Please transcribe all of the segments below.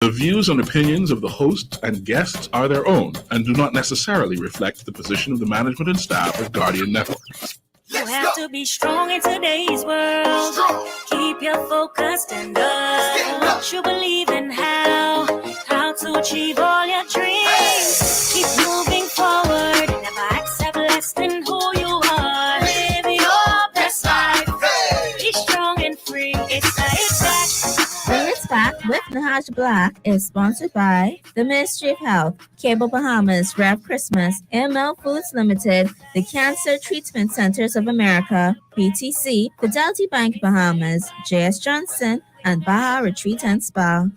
The views and opinions of the hosts and guests are their own and do not necessarily reflect the position of the management and staff of Guardian Network. You have to be strong in today's world. Keep your focus and what you believe in, how to achieve all your dreams. Keep moving forward. Never accept less than who you are. Live your best life. Be strong and free. It's back. It's Back with Nahaja Black is sponsored by the Ministry of Health, Cable Bahamas, Rev Christmas, ML Foods Limited, the Cancer Treatment Centers of America, PTC, Fidelity Bank Bahamas, J.S. Johnson, and Baja Retreat and Spa.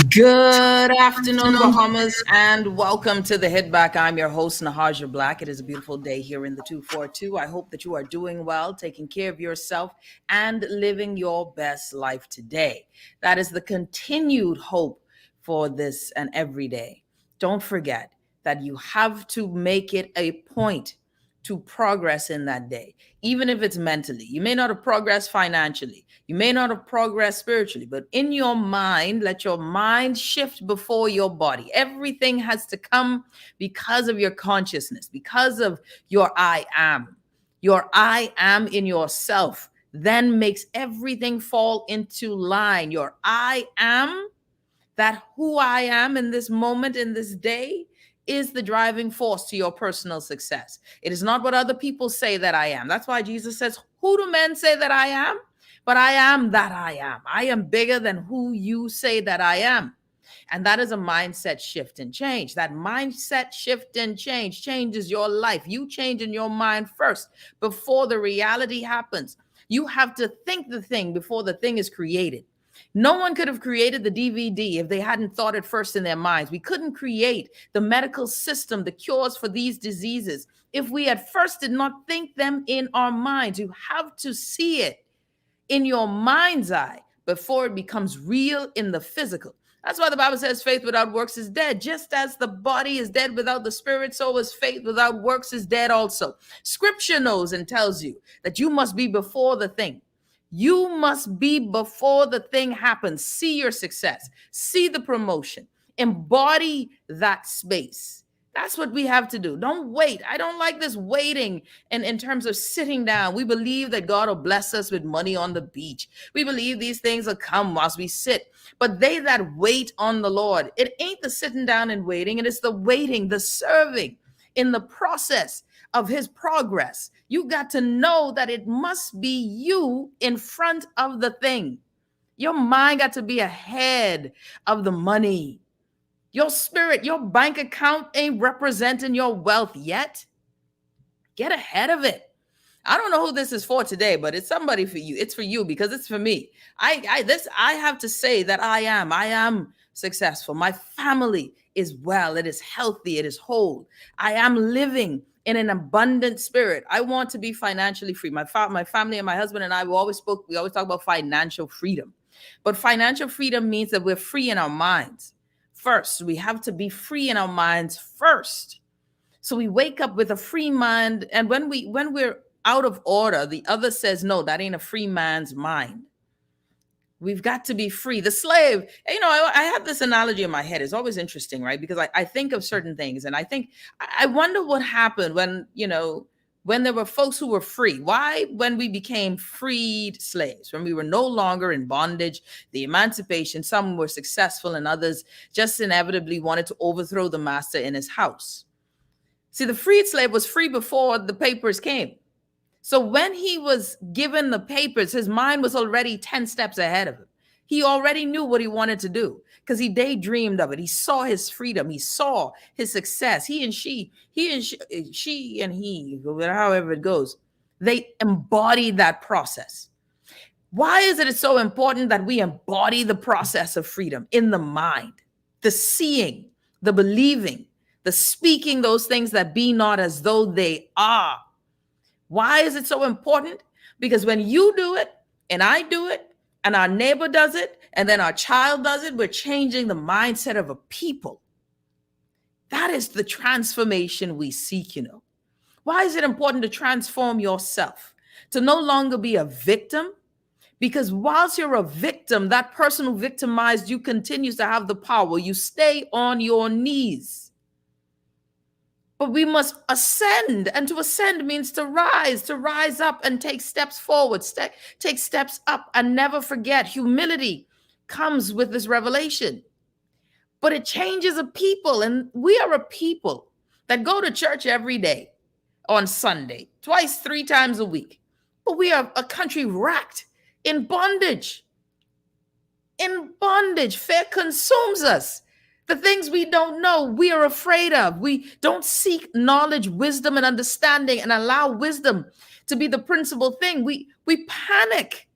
Good afternoon, Bahamas, and welcome to the Hit Back. I'm your host, Nahaja Black. It is a beautiful day here in the 242. I hope that you are doing well, taking care of yourself, and living your best life today. That is the continued hope for this and every day. Don't forget that you have to make it a point to progress in that day, even if it's mentally. You may not have progressed financially. You may not have progressed spiritually, but in your mind, let your mind shift before your body. Everything has to come because of your consciousness, because of your I am. Your I am in yourself then makes everything fall into line. Your I am, that who I am in this moment, in this day, is the driving force to your personal success. It is not what other people say that I am. That's why Jesus says, who do men say that I am? But I am that I am. I am bigger than who you say that I am. And that is a mindset shift and change. That mindset shift and change changes your life. You change in your mind first before the reality happens. You have to think the thing before the thing is created. No one could have created the DVD if they hadn't thought it first in their minds. We couldn't create the medical system, the cures for these diseases, if we at first did not think them in our minds. You have to see it in your mind's eye before it becomes real in the physical. That's why the Bible says faith without works is dead. Just as the body is dead without the spirit, so is faith without works is dead also. Scripture knows and tells you that you must be before the thing. You must be before the thing happens. See your success. See the promotion. Embody that space. That's what we have to do. Don't wait. I don't like this waiting in terms of sitting down. We believe that God will bless us with money on the beach. We believe these things will come whilst we sit. But they that wait on the Lord, it ain't the sitting down and waiting. It is the waiting, the serving in the process of his progress. You got to know that it must be you in front of the thing. Your mind got to be ahead of the money. Your spirit, your bank account ain't representing your wealth yet. Get ahead of it. I don't know who this is for today, but it's somebody for you. It's for you because it's for me. I have to say that I am successful. My family is well. It is healthy. It is whole. I am living in an abundant spirit. I want to be financially free. My family and my husband and I, we always talk about financial freedom. But financial freedom means that we're free in our minds. First, we have to be free in our minds first. So we wake up with a free mind. And when we're out of order, the other says, no, that ain't a free man's mind. We've got to be free. The slave, I have this analogy in my head. It's always interesting, right? Because I think of certain things and I wonder what happened when there were folks who were free. Why, when we became freed slaves, when we were no longer in bondage, the emancipation, some were successful and others just inevitably wanted to overthrow the master in his house. See, the freed slave was free before the papers came. So when he was given the papers, his mind was already 10 steps ahead of him. He already knew what he wanted to do because he daydreamed of it. He saw his freedom. He saw his success. He and she, however it goes, they embodied that process. Why is it so important that we embody the process of freedom in the mind? The seeing, the believing, the speaking those things that be not as though they are. Why is it so important? Because when you do it and I do it and our neighbor does it and then our child does it, we're changing the mindset of a people. That is the transformation we seek, Why is it important to transform yourself? To no longer be a victim? Because whilst you're a victim, that person who victimized you continues to have the power. You stay on your knees. But we must ascend. And to ascend means to rise up and take steps forward, take steps up, and never forget. Humility comes with this revelation. But it changes a people. And we are a people that go to church every day on Sunday, twice, 3 times a week. But we are a country racked in bondage. In bondage. Fear consumes us. The things we don't know, we are afraid of. We don't seek knowledge, wisdom, and understanding and allow wisdom to be the principal thing. We panic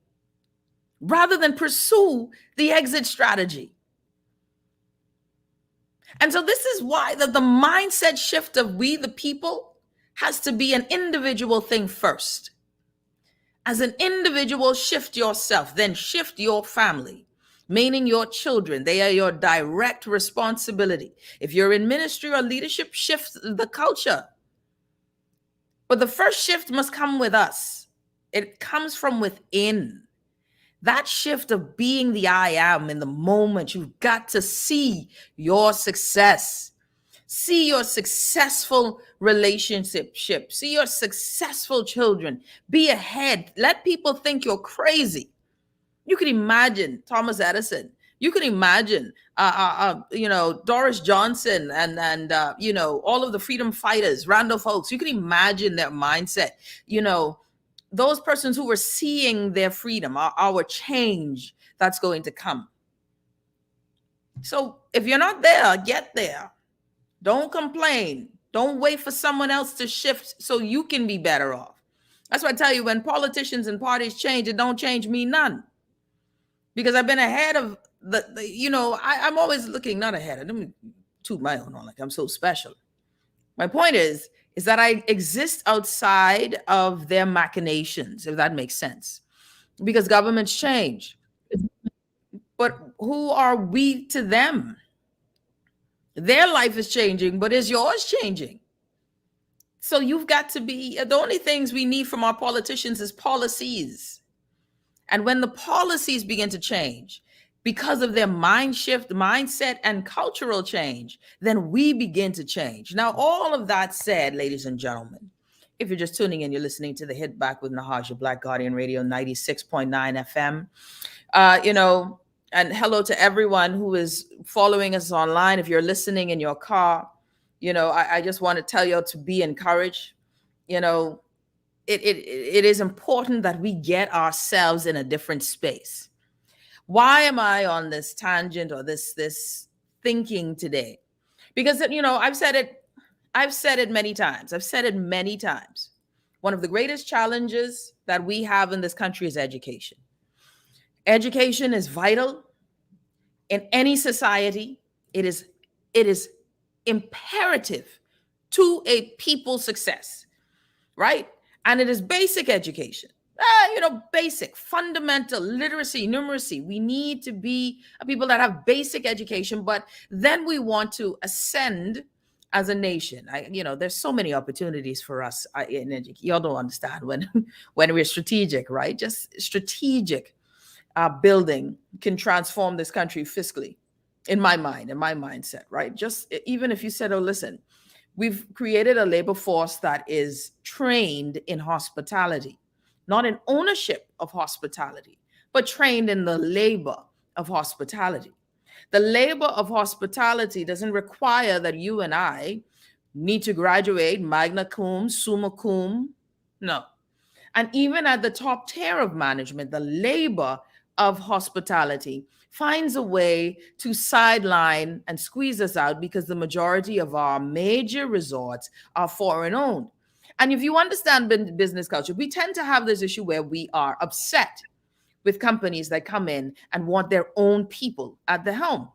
rather than pursue the exit strategy. And so this is why the mindset shift of we, the people, has to be an individual thing first. As an individual, shift yourself, then shift your family, meaning your children. They are your direct responsibility. If you're in ministry or leadership, shift the culture. But the first shift must come with us. It comes from within. That shift of being the I am in the moment, you've got to see your success. See your successful relationship. See your successful children. Be ahead. Let people think you're crazy. You can imagine Thomas Edison. You can imagine, Doris Johnson and all of the freedom fighters, Randolph Oaks. You can imagine their mindset. Those persons who were seeing their freedom, our change that's going to come. So if you're not there, get there. Don't complain. Don't wait for someone else to shift so you can be better off. That's why I tell you, when politicians and parties change, it don't change me none. Because I've been ahead of I'm always looking, not ahead. I don't toot my own horn like I'm so special. My point is that I exist outside of their machinations, if that makes sense. Because governments change. But who are we to them? Their life is changing, but is yours changing? So you've got to be, the only things we need from our politicians is policies. And when the policies begin to change because of their mind shift, mindset, and cultural change, then we begin to change. Now, all of that said, ladies and gentlemen, if you're just tuning in, you're listening to the Hit Back with Nahaja Black Guardian Radio 96.9 FM. And hello to everyone who is following us online. If you're listening in your car, I just want to tell you to be encouraged. It is important that we get ourselves in a different space. Why am I on this tangent or this thinking today? Because, I've said it many times. One of the greatest challenges that we have in this country is education. Education is vital in any society. It is imperative to a people's success, right? And it is basic education, basic, fundamental literacy, numeracy. We need to be people that have basic education, but then we want to ascend as a nation. There's so many opportunities for us in education. Y'all don't understand when we're strategic, right? Just strategic building can transform this country fiscally, in my mind, in my mindset, right? Just even if you said, oh, listen, we've created a labor force that is trained in hospitality, not in ownership of hospitality, but trained in the labor of hospitality. The labor of hospitality doesn't require that you and I need to graduate magna cum, summa cum. No. And even at the top tier of management, the labor of hospitality finds a way to sideline and squeeze us out because the majority of our major resorts are foreign owned. And if you understand business culture, we tend to have this issue where we are upset with companies that come in and want their own people at the helm.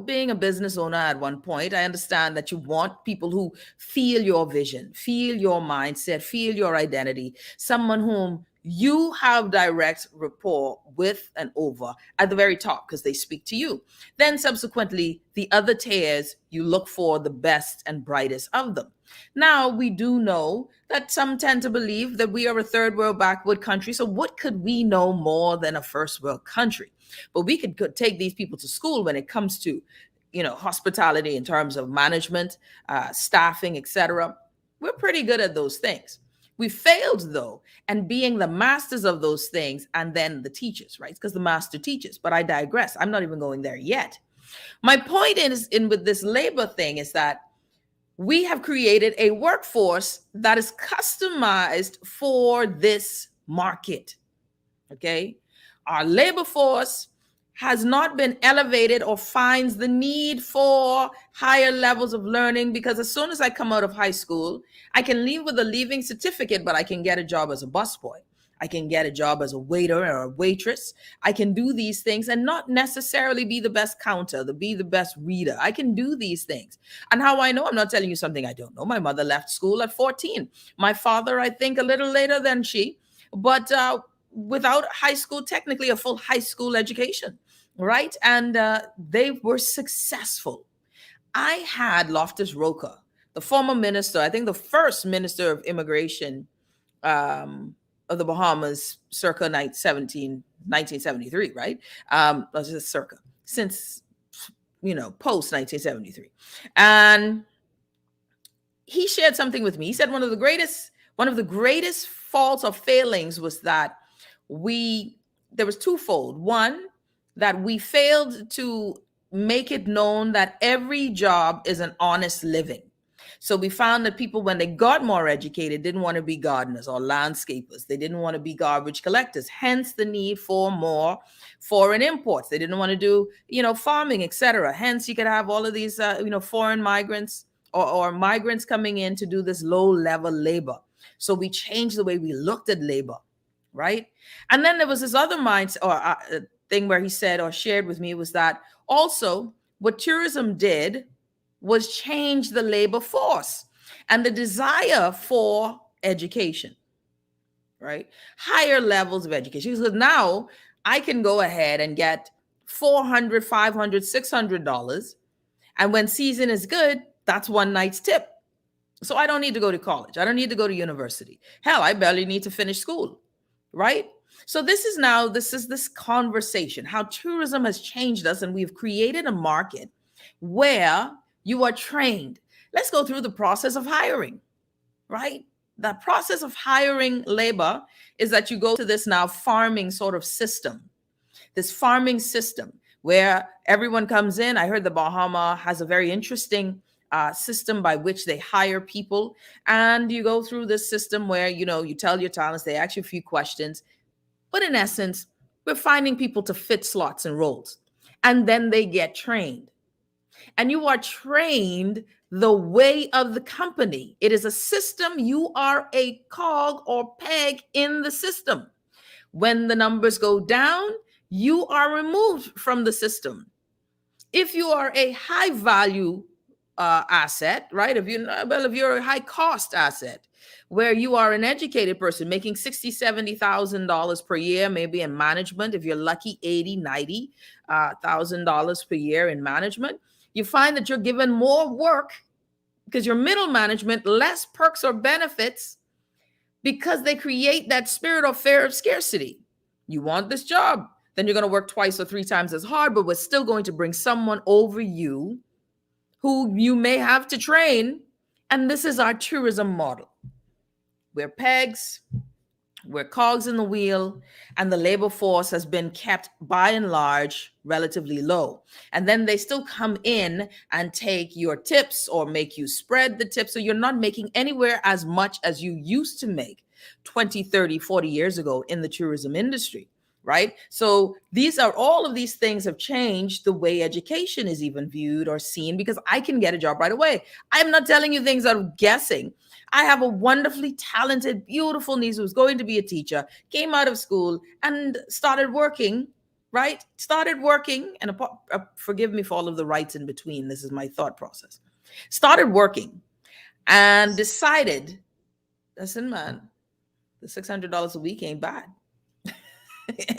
Being a business owner at one point, I understand that you want people who feel your vision, feel your mindset, feel your identity, someone whom you have direct rapport with and over at the very top because they speak to you. Then subsequently, the other tiers, you look for the best and brightest of them. Now, we do know that some tend to believe that we are a third world backward country. So what could we know more than a first world country? But we could take these people to school when it comes to, hospitality in terms of management, staffing, etc. We're pretty good at those things. We failed, though, and being the masters of those things and then the teachers, right? Because the master teaches. But I digress. I'm not even going there yet. My point in with this labor thing is that we have created a workforce that is customized for this market. Okay? Our labor force has not been elevated or finds the need for higher levels of learning, because as soon as I come out of high school, I can leave with a leaving certificate, but I can get a job as a busboy. I can get a job as a waiter or a waitress. I can do these things and not necessarily be the best counter, be the best reader. I can do these things. And how I know, I'm not telling you something I don't know. My mother left school at 14. My father, I think, a little later than she, but without high school, technically a full high school education, right? And they were successful. I had Loftus Roca, the former minister, I think the first minister of immigration of the Bahamas, circa 1973, right? Let's just circa, since, post 1973. And he shared something with me. He said one of the greatest faults or failings was that there was twofold. One, that we failed to make it known that every job is an honest living. So we found that people, when they got more educated, didn't want to be gardeners or landscapers. They didn't want to be garbage collectors. Hence the need for more foreign imports. They didn't want to do, farming, etc. Hence you could have all of these, foreign migrants or migrants coming in to do this low-level labor. So we changed the way we looked at labor, right? And then there was this other mindset or thing where he said or shared with me was that also what tourism did was change the labor force and the desire for education, right? Higher levels of education. Because now I can go ahead and get $400, $500, $600. And when season is good, that's one night's tip. So I don't need to go to college. I don't need to go to university. Hell, I barely need to finish school, right? So this is this conversation, how tourism has changed us, and we've created a market where you are trained. Let's go through the process of hiring, right? The process of hiring labor is that you go to this now farming sort of system, this farming system where everyone comes in. I heard the Bahamas has a very interesting system by which they hire people. And you go through this system where, you tell your talents, they ask you a few questions. But in essence, we're finding people to fit slots and roles. And then they get trained. And you are trained the way of the company. It is a system. You are a cog or peg in the system. When the numbers go down, you are removed from the system. If you are a high value asset, right? If you're a high cost asset, where you are an educated person making $60,000, $70,000 per year, maybe in management, if you're lucky, $80,000, $90,000 per year in management, you find that you're given more work because you're middle management, less perks or benefits, because they create that spirit or fear of scarcity. You want this job, then you're going to work twice or three times as hard, but we're still going to bring someone over you who you may have to train. And this is our tourism model. We're pegs, we're cogs in the wheel, and the labor force has been kept by and large relatively low. And then they still come in and take your tips or make you spread the tips. So you're not making anywhere as much as you used to make 20, 30, 40 years ago in the tourism industry, right? So all of these things have changed the way education is even viewed or seen, because I can get a job right away. I'm not telling you things I'm guessing. I have a wonderfully talented, beautiful niece who's going to be a teacher, came out of school and started working, right? And forgive me for all of the rights in between. This is my thought process. Started working and decided, listen, man, the $600 a week ain't bad.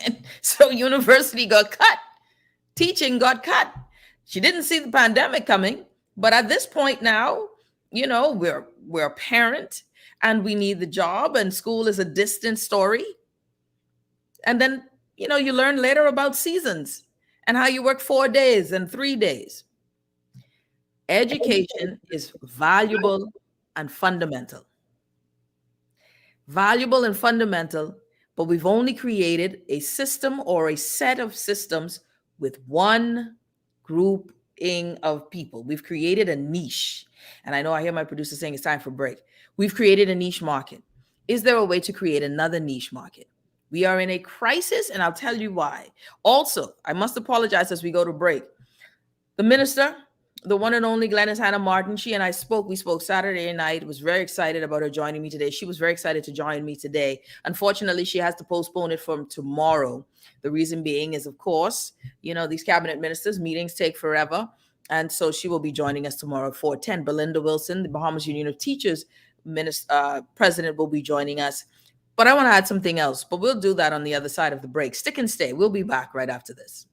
And so university got cut. Teaching got cut. She didn't see the pandemic coming. But at this point now, we're a parent and we need the job, and school is a distant story. And then, you learn later about seasons and how you work 4 days and 3 days. Education is valuable and fundamental. Valuable and fundamental, but we've only created a system or a set of systems with one grouping of people. We've created a niche. And I know I hear my producer saying it's time for break. We've created a niche market. Is there a way to create another niche market? We are in a crisis, and I'll tell you why. Also, I must apologize as we go to break. The minister, the one and only Glenys Hanna Martin, she and I spoke. We spoke Saturday night. Was very excited about her joining me today. She was very excited to join me today. Unfortunately, she has to postpone it from tomorrow. The reason being is, of course, these cabinet ministers meetings take forever. And so she will be joining us tomorrow at 4:10. Belinda Wilson, the Bahamas Union of Teachers president, will be joining us. But I want to add something else, but we'll do that on the other side of the break. Stick and stay. We'll be back right after this.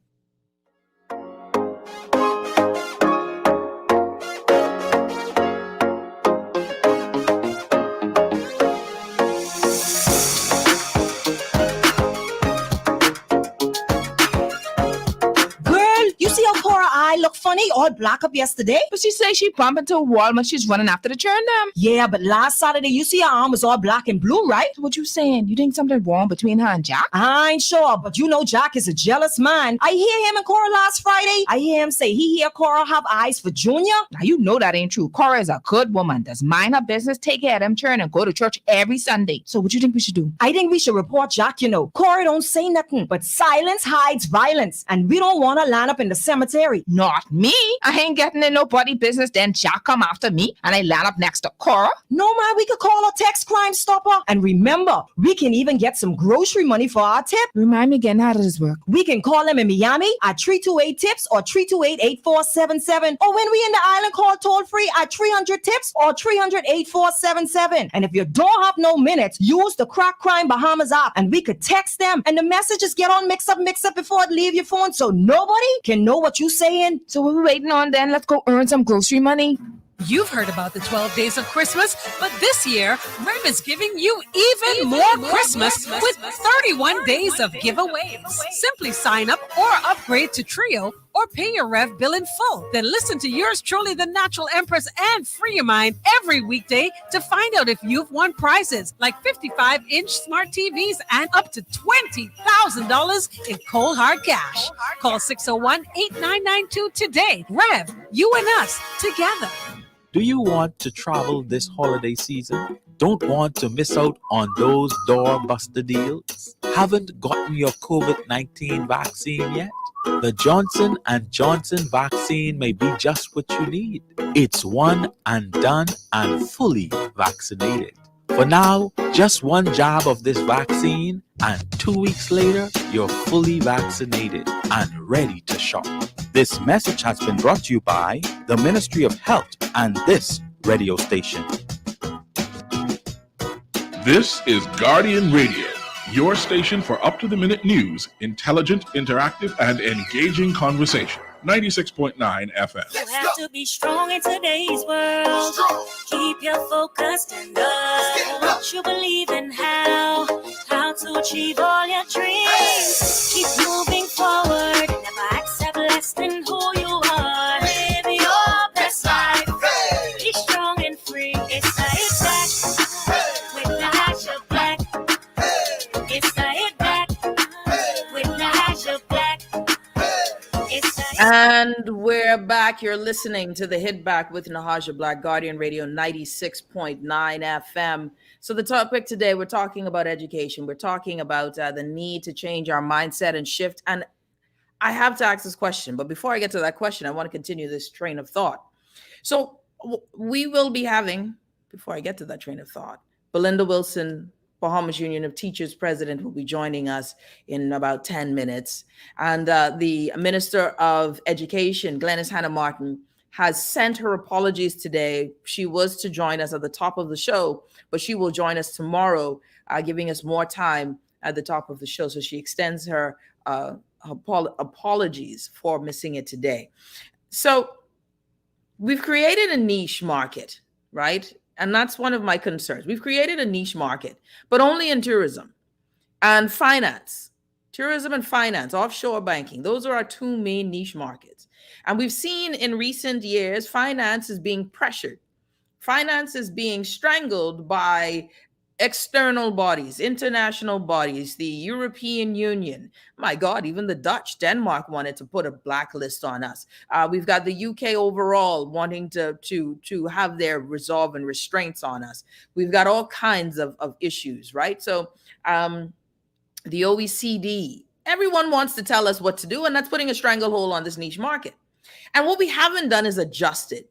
I look funny, all black up yesterday. But she say she bumped into a wall when she's running after the churn them. Yeah, but last Saturday, you see her arm was all black and blue, right? What you saying? You think something wrong between her and Jack? I ain't sure, but Jack is a jealous man. I hear him and Cora last Friday. I hear him say he hear Cora have eyes for Junior. Now you know that ain't true. Cora is a good woman. Does mind her business, take care of them churn, and go to church every Sunday. So what you think we should do? I think we should report Jack, Cora don't say nothing, but silence hides violence. And we don't want to line up in the cemetery. Not me. I ain't getting in nobody business. Then Jack come after me and I land up next to Cora. No, man, we could call a text Crime Stopper. And remember, we can even get some grocery money for our tip. Remind me again, how does this work? We can call them in Miami at 328-TIPS or 328-8477. Or when we in the island, call toll free at 300-TIPS or 300-8477. And if you don't have no minutes, use the Crack Crime Bahamas app and we could text them. And the messages get on mix up before it leave your phone so nobody can know what you saying. So what we waiting on then? Let's go earn some grocery money. You've heard about the 12 days of Christmas, but this year, Rev is giving you even more Christmas with 31 days of giveaways. Simply sign up or upgrade to Trio or pay your Rev bill in full. Then listen to yours truly, the Natural Empress, and Free Your Mind every weekday to find out if you've won prizes like 55-inch smart TVs and up to $20,000 in cold hard cash. Call 601-8992 today. Rev, you and us together. Do you want to travel this holiday season? Don't want to miss out on those doorbuster deals? Haven't gotten your COVID-19 vaccine yet? The Johnson & Johnson vaccine may be just what you need. It's one and done and fully vaccinated. For now, just one jab of this vaccine and 2 weeks later, you're fully vaccinated and ready to shop. This message has been brought to you by the Ministry of Health and this radio station. This is Guardian Radio, your station for up-to-the-minute news, intelligent, interactive, and engaging conversation. 96.9 FM. You have to be strong in today's world. Keep your focus and what you believe in, how to achieve all your dreams. Keep moving forward. Never accept less than who you are. Live your best life. Be strong and free. It's a hit back with the hash of black. It's a hit back with the hash of black. And we're back. You're listening to the Hit Back with Nahaja Black, Guardian Radio 96.9 FM. So the topic today, we're talking about education. We're talking about the need to change our mindset and shift. And I have to ask this question. But before I get to that question, I want to continue this train of thought. So we will be having, before I get to that train of thought, Belinda Wilson, Bahamas Union of Teachers president, will be joining us in about 10 minutes. And the Minister of Education, Glenys Hanna Martin, has sent her apologies today. She was to join us at the top of the show, but she will join us tomorrow, giving us more time at the top of the show. So she extends her apologies for missing it today. So we've created a niche market, right? And that's one of my concerns. We've created a niche market, but only in tourism and finance. Tourism and finance, offshore banking. Those are our two main niche markets. And we've seen in recent years, finance is being pressured. Finance is being strangled by external bodies, international bodies, the European Union. My God, even the Dutch, Denmark wanted to put a blacklist on us. We've got the UK overall wanting to have their resolve and restraints on us. We've got all kinds of issues, right? So the OECD, everyone wants to tell us what to do, and that's putting a stranglehold on this niche market. And what we haven't done is adjust it.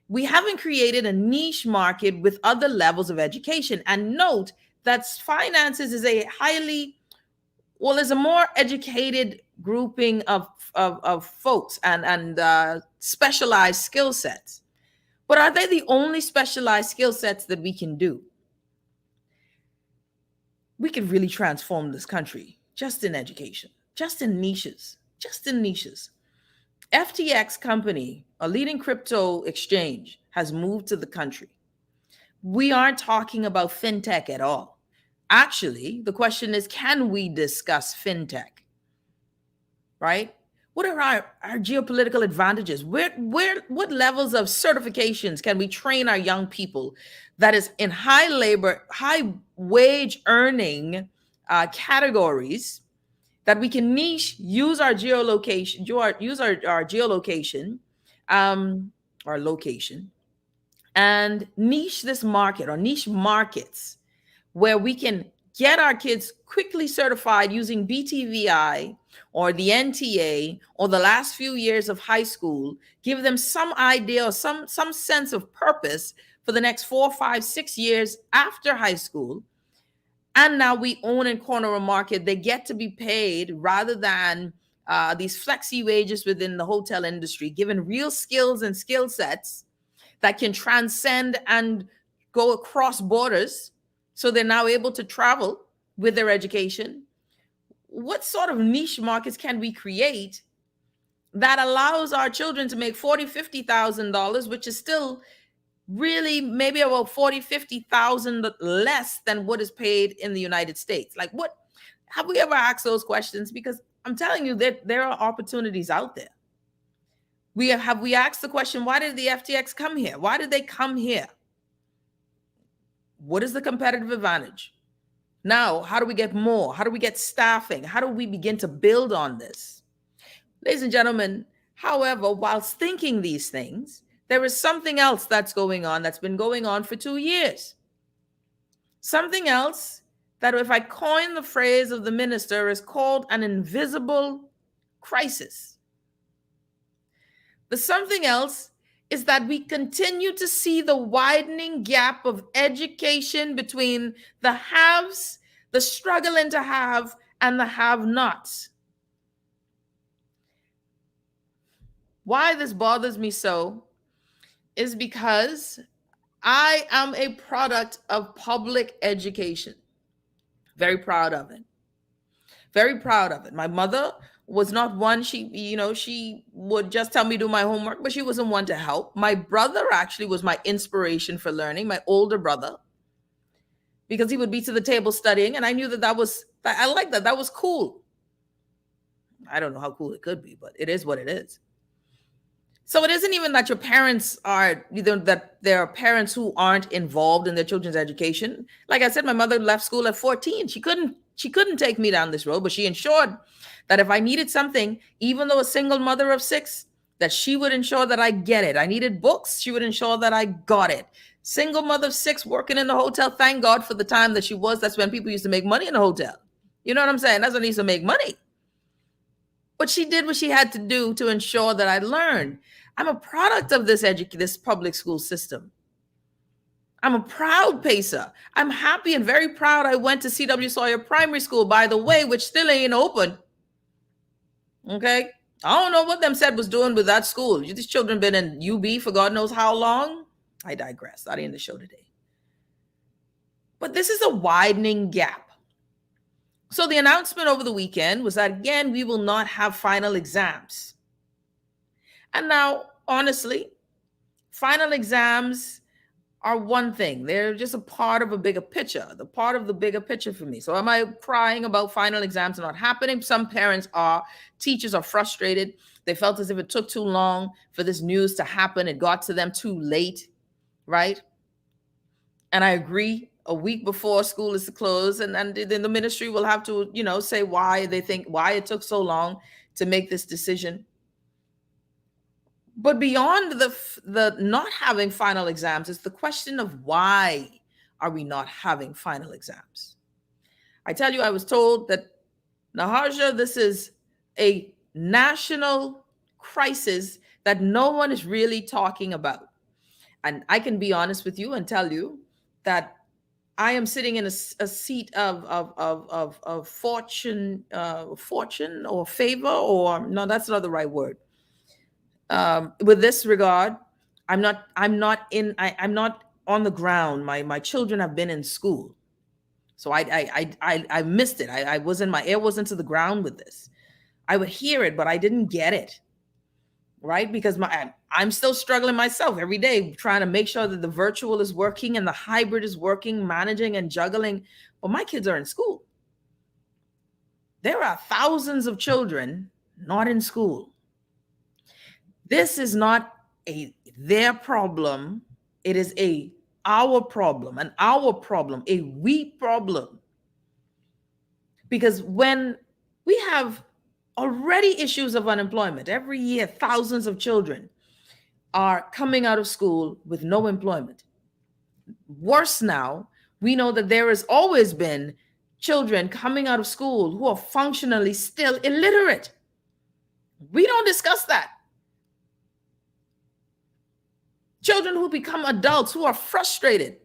We haven't created a niche market with other levels of education. And note that finances is a is a more educated grouping of folks and specialized skill sets. But are they the only specialized skill sets that we can do? We could really transform this country just in education, just in niches. FTX company, a leading crypto exchange, has moved to the country. We aren't talking about fintech at all. Actually, the question is, can we discuss fintech? Right? What are our geopolitical advantages? What levels of certifications can we train our young people that is in high labor, high wage earning categories that we can niche, use our geolocation, our location, and niche this market or niche markets where we can get our kids quickly certified using BTVI or the NTA or the last few years of high school, give them some idea or some sense of purpose for the next 4, 5, 6 years after high school. And now we own and corner a market. They get to be paid rather than these flexi wages within the hotel industry, given real skills and skill sets that can transcend and go across borders. So they're now able to travel with their education. What sort of niche markets can we create that allows our children to make $40,000, $50,000, which is still really maybe about $40,000, $50,000 less than what is paid in the United States? Like, what have we ever asked those questions? Because I'm telling you that there are opportunities out there. We asked the question, why did the FTX come here? Why did they come here? What is the competitive advantage? Now, how do we get more? How do we get staffing? How do we begin to build on this? Ladies and gentlemen, however, whilst thinking these things, there is something else that's going on, that's been going on for 2 years. Something else that, if I coin the phrase of the minister, is called an invisible crisis. The something else is that we continue to see the widening gap of education between the haves, the struggling to have, and the have-nots. Why this bothers me so is because I am a product of public education. Very proud of it. Very proud of it. My mother was not one, she would just tell me to do my homework, but she wasn't one to help. My brother actually was my inspiration for learning, my older brother, because he would be to the table studying, and I knew I liked that. That was cool. I don't know how cool it could be, but it is what it is. So it isn't even that your parents are, that there are parents who aren't involved in their children's education. Like I said, my mother left school at 14. She couldn't take me down this road, but she ensured that if I needed something, even though a single mother of 6, that she would ensure that I get it. I needed books, she would ensure that I got it. Single mother of 6 working in the hotel. Thank God for the time that she was. That's when people used to make money in the hotel. You know what I'm saying? That's when they used to make money. But she did what she had to do to ensure that I learned. I'm a product of this public school system. I'm a proud pacer. I'm happy and very proud I went to C.W. Sawyer Primary School, by the way, which still ain't open. Okay? I don't know what them said was doing with that school. These children been in UB for God knows how long. I digress. That ain't the show today. But this is a widening gap. So the announcement over the weekend was that, again, we will not have final exams. And now, honestly, final exams are one thing. They're just a part of a bigger picture, the part of the bigger picture for me. So am I crying about final exams not happening? Some parents are. Teachers are frustrated. They felt as if it took too long for this news to happen. It got to them too late, right? And I agree. A week before school is to close, and then the ministry will have to, say why they think, why it took so long to make this decision. But beyond the not having final exams is the question of why are we not having final exams? I tell you, I was told that, Nahaja, this is a national crisis that no one is really talking about. And I can be honest with you and tell you that I am sitting in a seat of fortune or favor, or no, that's not the right word. With this regard, I'm not on the ground. My children have been in school, so I missed it. I wasn't, my ear wasn't to the ground with this. I would hear it, but I didn't get it, right? Because I'm still struggling myself every day, trying to make sure that the virtual is working and the hybrid is working, managing and juggling. But my kids are in school. There are thousands of children not in school. This is not their problem. It is our problem, a we problem. Because when we have already issues of unemployment, every year thousands of children are coming out of school with no employment. Worse now, we know that there has always been children coming out of school who are functionally still illiterate. We don't discuss that. Children who become adults who are frustrated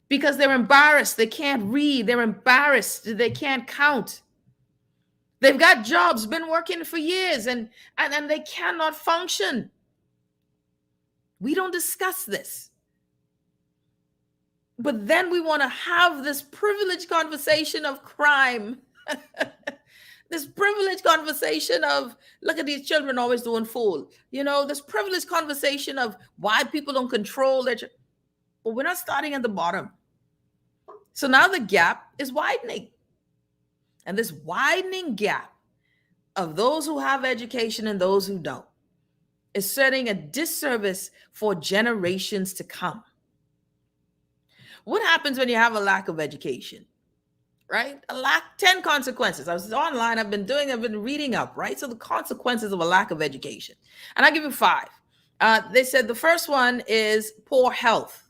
because they're embarrassed, they can't read, they're embarrassed, they can't count. They've got jobs, been working for years, and they cannot function. We don't discuss this. But then we want to have this privileged conversation of crime. This privileged conversation of, look at these children always doing fool. This privileged conversation of why people don't control their children. But we're not starting at the bottom. So now the gap is widening. And this widening gap of those who have education and those who don't is setting a disservice for generations to come. What happens when you have a lack of education? Right? 10 consequences. I was online, I've been reading up, right? So the consequences of a lack of education. And I'll give you 5. They said the first one is poor health.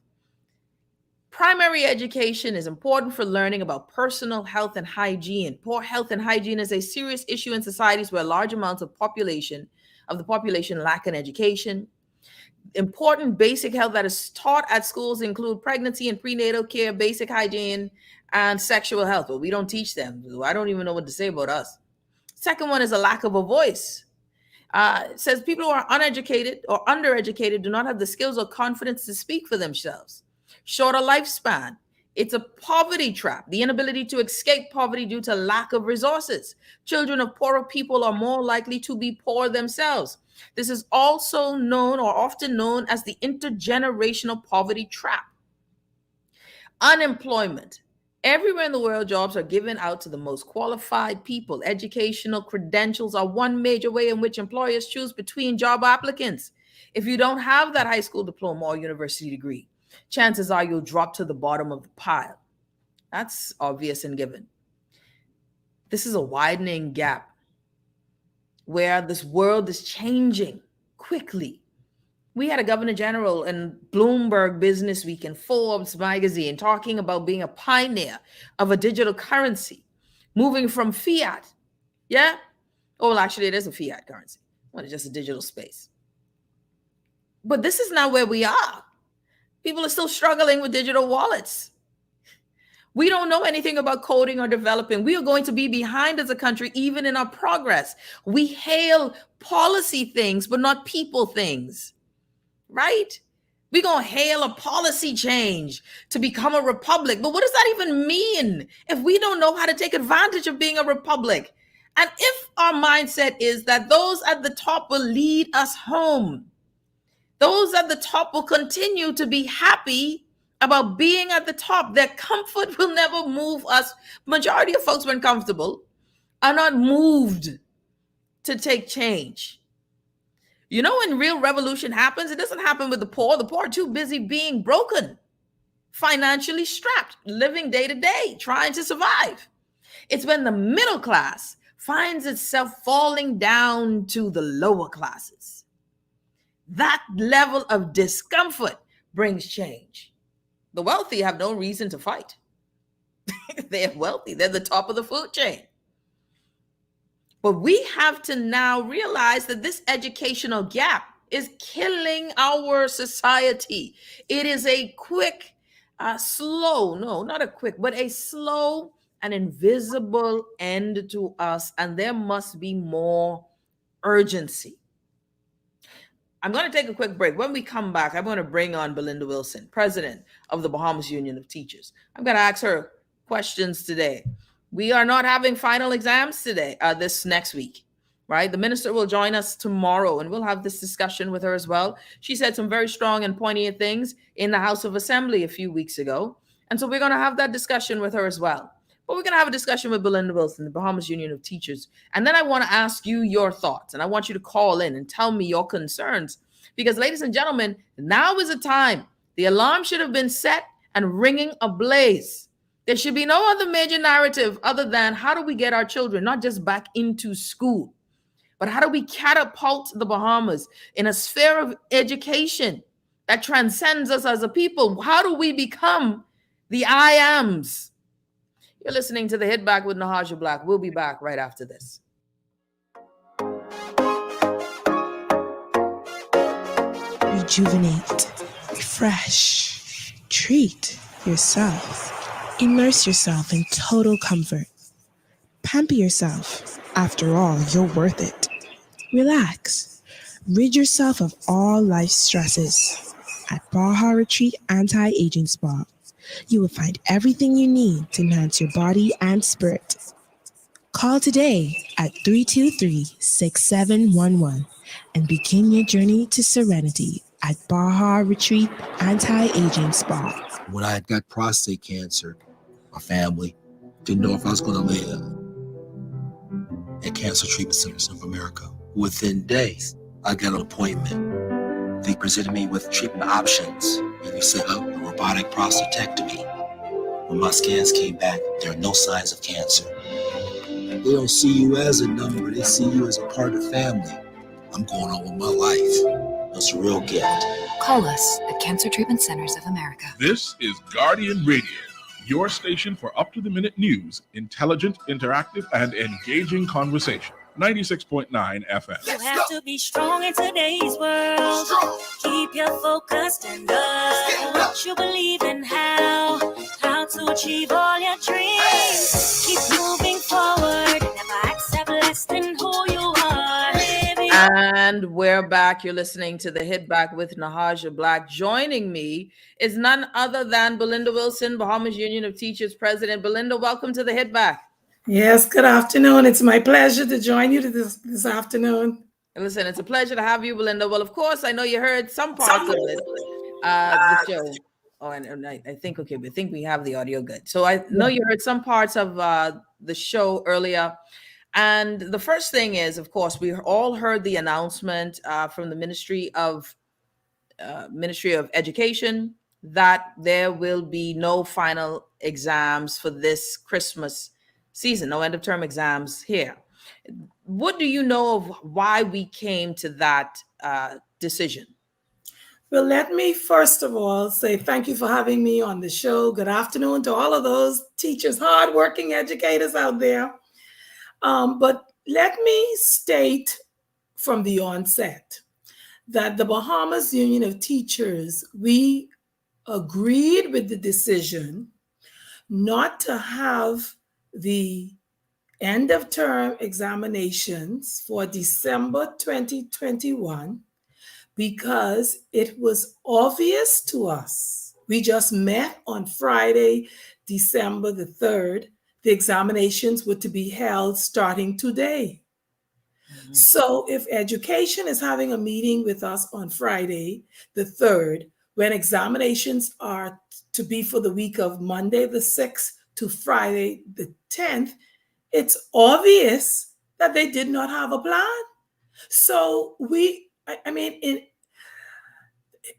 Primary education is important for learning about personal health and hygiene. Poor health and hygiene is a serious issue in societies where large amounts of the population lack an education. Important basic health that is taught at schools include pregnancy and prenatal care, basic hygiene, and sexual health. But we don't teach them. I don't even know what to say about us. Second one is a lack of a voice. It says people who are uneducated or undereducated do not have the skills or confidence to speak for themselves. Shorter lifespan. It's a poverty trap, the inability to escape poverty due to lack of resources. Children of poorer people are more likely to be poor themselves. This is also known or often known as the intergenerational poverty trap. Unemployment. Everywhere in the world, jobs are given out to the most qualified people. Educational credentials are one major way in which employers choose between job applicants. If you don't have that high school diploma or university degree, chances are you'll drop to the bottom of the pile. That's obvious and given. This is a widening gap where this world is changing quickly. We had a governor general in Bloomberg Business Week and Forbes magazine talking about being a pioneer of a digital currency, moving from fiat. Yeah? Oh, well, actually, it is a fiat currency. Well, it's just a digital space. But this is not where we are. People are still struggling with digital wallets. We don't know anything about coding or developing. We are going to be behind as a country, even in our progress. We hail policy things, but not people things, right? We're going to hail a policy change to become a republic. But what does that even mean if we don't know how to take advantage of being a republic? And if our mindset is that those at the top will lead us home, those at the top will continue to be happy about being at the top. Their comfort will never move us. Majority of folks, when comfortable, are not moved to take change. You know, when real revolution happens, it doesn't happen with the poor. The poor are too busy being broken, financially strapped, living day to day, trying to survive. It's when the middle class finds itself falling down to the lower classes. That level of discomfort brings change. The wealthy have no reason to fight. They're wealthy. They're the top of the food chain. But we have to now realize that this educational gap is killing our society. It is a quick, slow and invisible end to us. And there must be more urgency. I'm going to take a quick break. When we come back, I'm going to bring on Belinda Wilson, president of the Bahamas Union of Teachers. I'm going to ask her questions today. We are not having final exams today, this next week, right? The minister will join us tomorrow, and we'll have this discussion with her as well. She said some very strong and poignant things in the House of Assembly a few weeks ago. And so we're going to have that discussion with her as well. But we're going to have a discussion with Belinda Wilson, the Bahamas Union of Teachers. And then I want to ask you your thoughts, and I want you to call in and tell me your concerns. Because, ladies and gentlemen, now is the time. The alarm should have been set and ringing ablaze. There should be no other major narrative other than how do we get our children not just back into school, but how do we catapult the Bahamas in a sphere of education that transcends us as a people? How do we become the I ams? You're listening to The Hit Back with Nahaja Black. We'll be back right after this. Rejuvenate, refresh, treat yourself. Immerse yourself in total comfort. Pamper yourself. After all, you're worth it. Relax. Rid yourself of all life stresses. At Baja Retreat Anti-Aging Spa, you will find everything you need to enhance your body and spirit. Call today at 323-6711 and begin your journey to serenity at Baja Retreat Anti-Aging Spa. When I got prostate cancer, my family didn't know if I was going to live at Cancer Treatment Centers of America. Within days, I got an appointment. They presented me with treatment options, and they set up a robotic prostatectomy. When my scans came back, there are no signs of cancer. They don't see you as a number, they see you as a part of the family. I'm going on with my life. That's a real gift. Call us at Cancer Treatment Centers of America. This is Guardian Radio, your station for up-to-the-minute news, intelligent, interactive, and engaging conversation. 96.9 FM. You have to be strong in today's world. Keep your focus and what you believe in, how to achieve all your dreams. Keep moving forward. Never accept less than who you are. And we're back. You're listening to The Hit Back with Nahaja Black. Joining me is none other than Belinda Wilson, Bahamas Union of Teachers president. Belinda, welcome to The Hit Back. Yes, good afternoon. It's my pleasure to join you this afternoon. Listen, it's a pleasure to have you, Belinda. Well, of course, I know you heard some parts of it, the show. Oh, and I think, okay, we think we have the audio good. So I know you heard some parts of the show earlier. And the first thing is, of course, we all heard the announcement from the Ministry of Education that there will be no final exams for this Christmas season, no end of term exams here. What do you know of why we came to that decision? Well, let me first of all say thank you for having me on the show. Good afternoon to all of those teachers, hardworking educators out there. But let me state from the onset that the Bahamas Union of Teachers, we agreed with the decision not to have the end of term examinations for December 2021 because it was obvious to us. We just met on Friday, December the 3rd. The examinations were to be held starting today. So if education is having a meeting with us on Friday, the 3rd, when examinations are to be for the week of Monday the 6th to Friday the 10th, it's obvious that they did not have a plan. So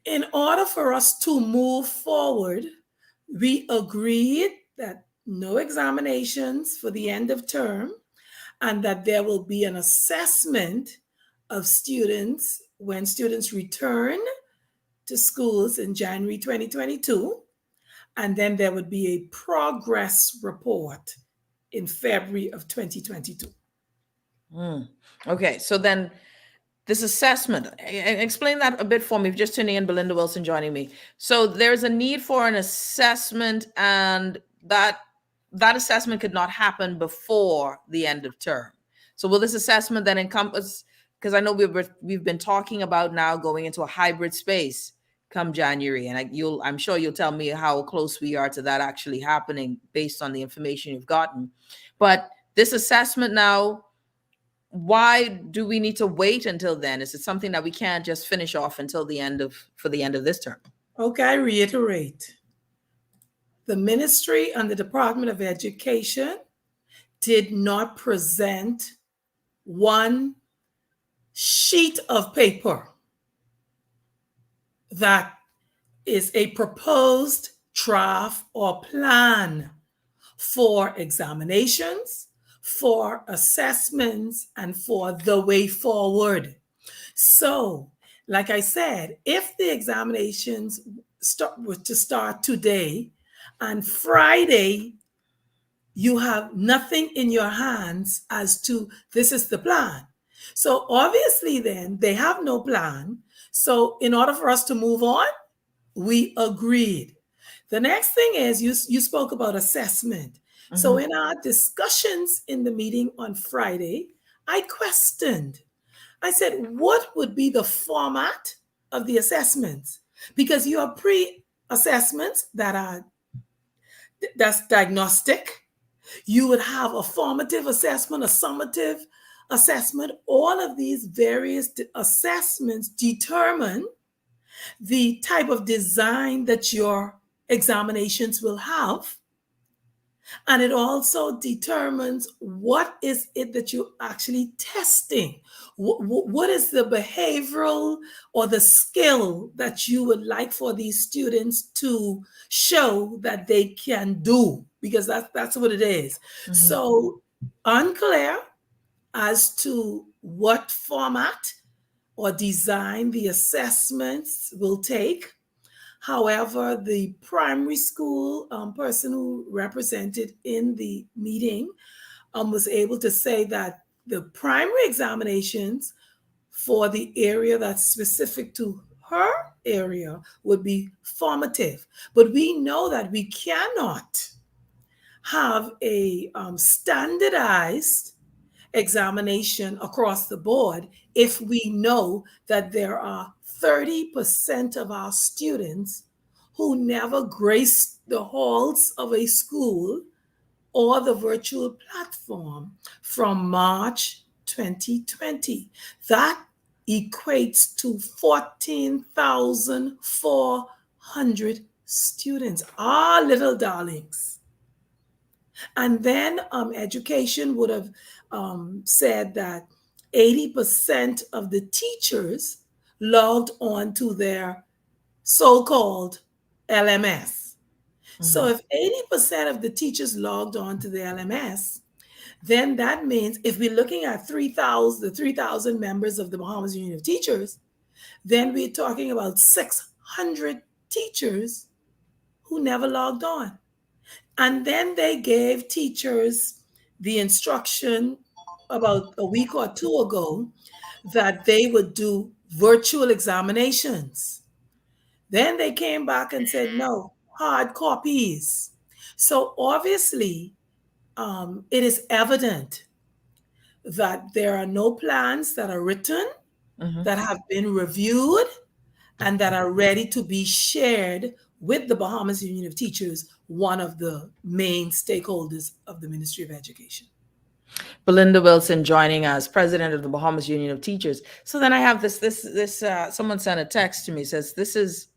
in order for us to move forward, we agreed that no examinations for the end of term, and that there will be an assessment of students when students return to schools in January 2022. And then there would be a progress report in February of 2022. Okay, so then this assessment, explain that a bit for me. Just tuning in, Belinda Wilson joining me. So there's a need for an assessment, and that assessment could not happen before the end of term. So will this assessment then encompass, because I know we've been talking about now going into a hybrid space come January, and I'm sure you'll tell me how close we are to that actually happening based on the information you've gotten. But this assessment now, why do we need to wait until then? Is it something that we can't just finish off until for the end of this term? Okay, I reiterate. The ministry and the Department of Education did not present one sheet of paper that is a proposed draft or plan for examinations, for assessments, and for the way forward. So, like I said, if the examinations were to start today, and Friday, you have nothing in your hands as to this is the plan. So obviously then they have no plan. So in order for us to move on, we agreed. The next thing is you spoke about assessment. Mm-hmm. So in our discussions in the meeting on Friday, I questioned. I said, what would be the format of the assessments? Because you have pre-assessments that's diagnostic. You would have a formative assessment, a summative assessment. All of these various assessments determine the type of design that your examinations will have. And it also determines what is it that you're actually testing. What is the behavioral or the skill that you would like for these students to show that they can do? Because that's what it is. Mm-hmm. So unclear as to what format or design the assessments will take. However, the primary school person who represented in the meeting was able to say that the primary examinations for the area that's specific to her area would be formative. But we know that we cannot have a standardized examination across the board if we know that there are 30% of our students who never graced the halls of a school or the virtual platform from March 2020. That equates to 14,400 students, our little darlings. And then education would have said that 80% of the teachers logged on to their so-called LMS. Mm-hmm. So if 80% of the teachers logged on to the LMS, then that means if we're looking at the 3,000 members of the Bahamas Union of Teachers, then we're talking about 600 teachers who never logged on. And then they gave teachers the instruction about a week or two ago that they would do virtual examinations. Then they came back and said, no, hard copies. So obviously, it is evident that there are no plans that are written, that have been reviewed, and that are ready to be shared with the Bahamas Union of Teachers, one of the main stakeholders of the Ministry of Education. Belinda Wilson joining us, president of the Bahamas Union of Teachers. So then I have this someone sent a text to me, says, this is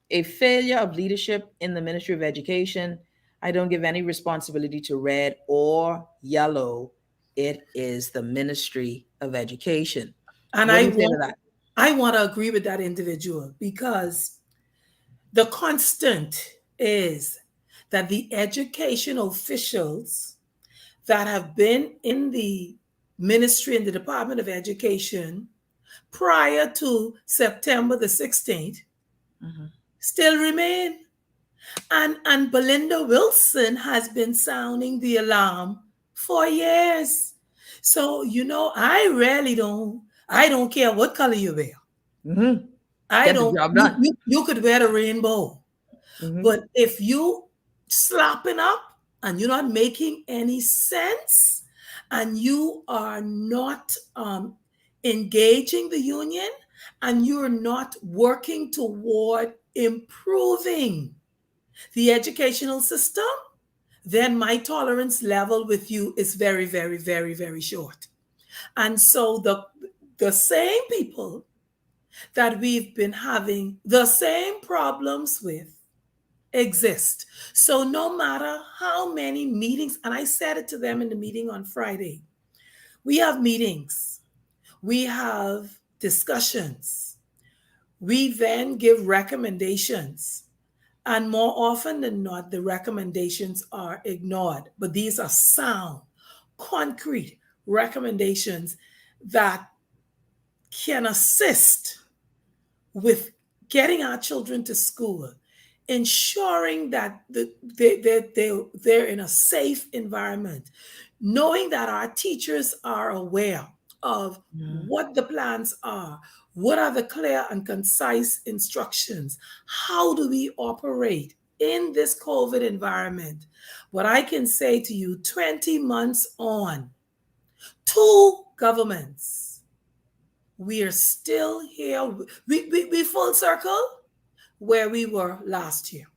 a failure of leadership in the Ministry of Education. I don't give any responsibility to red or yellow. It is the Ministry of Education. And what do you say to that? I want to agree with that individual, because the constant is that the education officials that have been in the ministry and the Department of Education prior to September the 16th still remain. And Belinda Wilson has been sounding the alarm for years. So, I really don't care what color you wear. You could wear the rainbow. But if you slopping up and you're not making any sense, and you are not engaging the union, and you're not working toward improving the educational system, then my tolerance level with you is very, very, very, very short. And so the same people that we've been having the same problems with exist. So no matter how many meetings, and I said it to them in the meeting on Friday, we have meetings, we have discussions, we then give recommendations, and more often than not, the recommendations are ignored. But these are sound, concrete recommendations that can assist with getting our children to school, ensuring that they're in a safe environment, knowing that our teachers are aware of what the plans are, what are the clear and concise instructions, how do we operate in this COVID environment. But I can say to you, 20 months on, 2 governments, we are still here. We full circle where we were last year.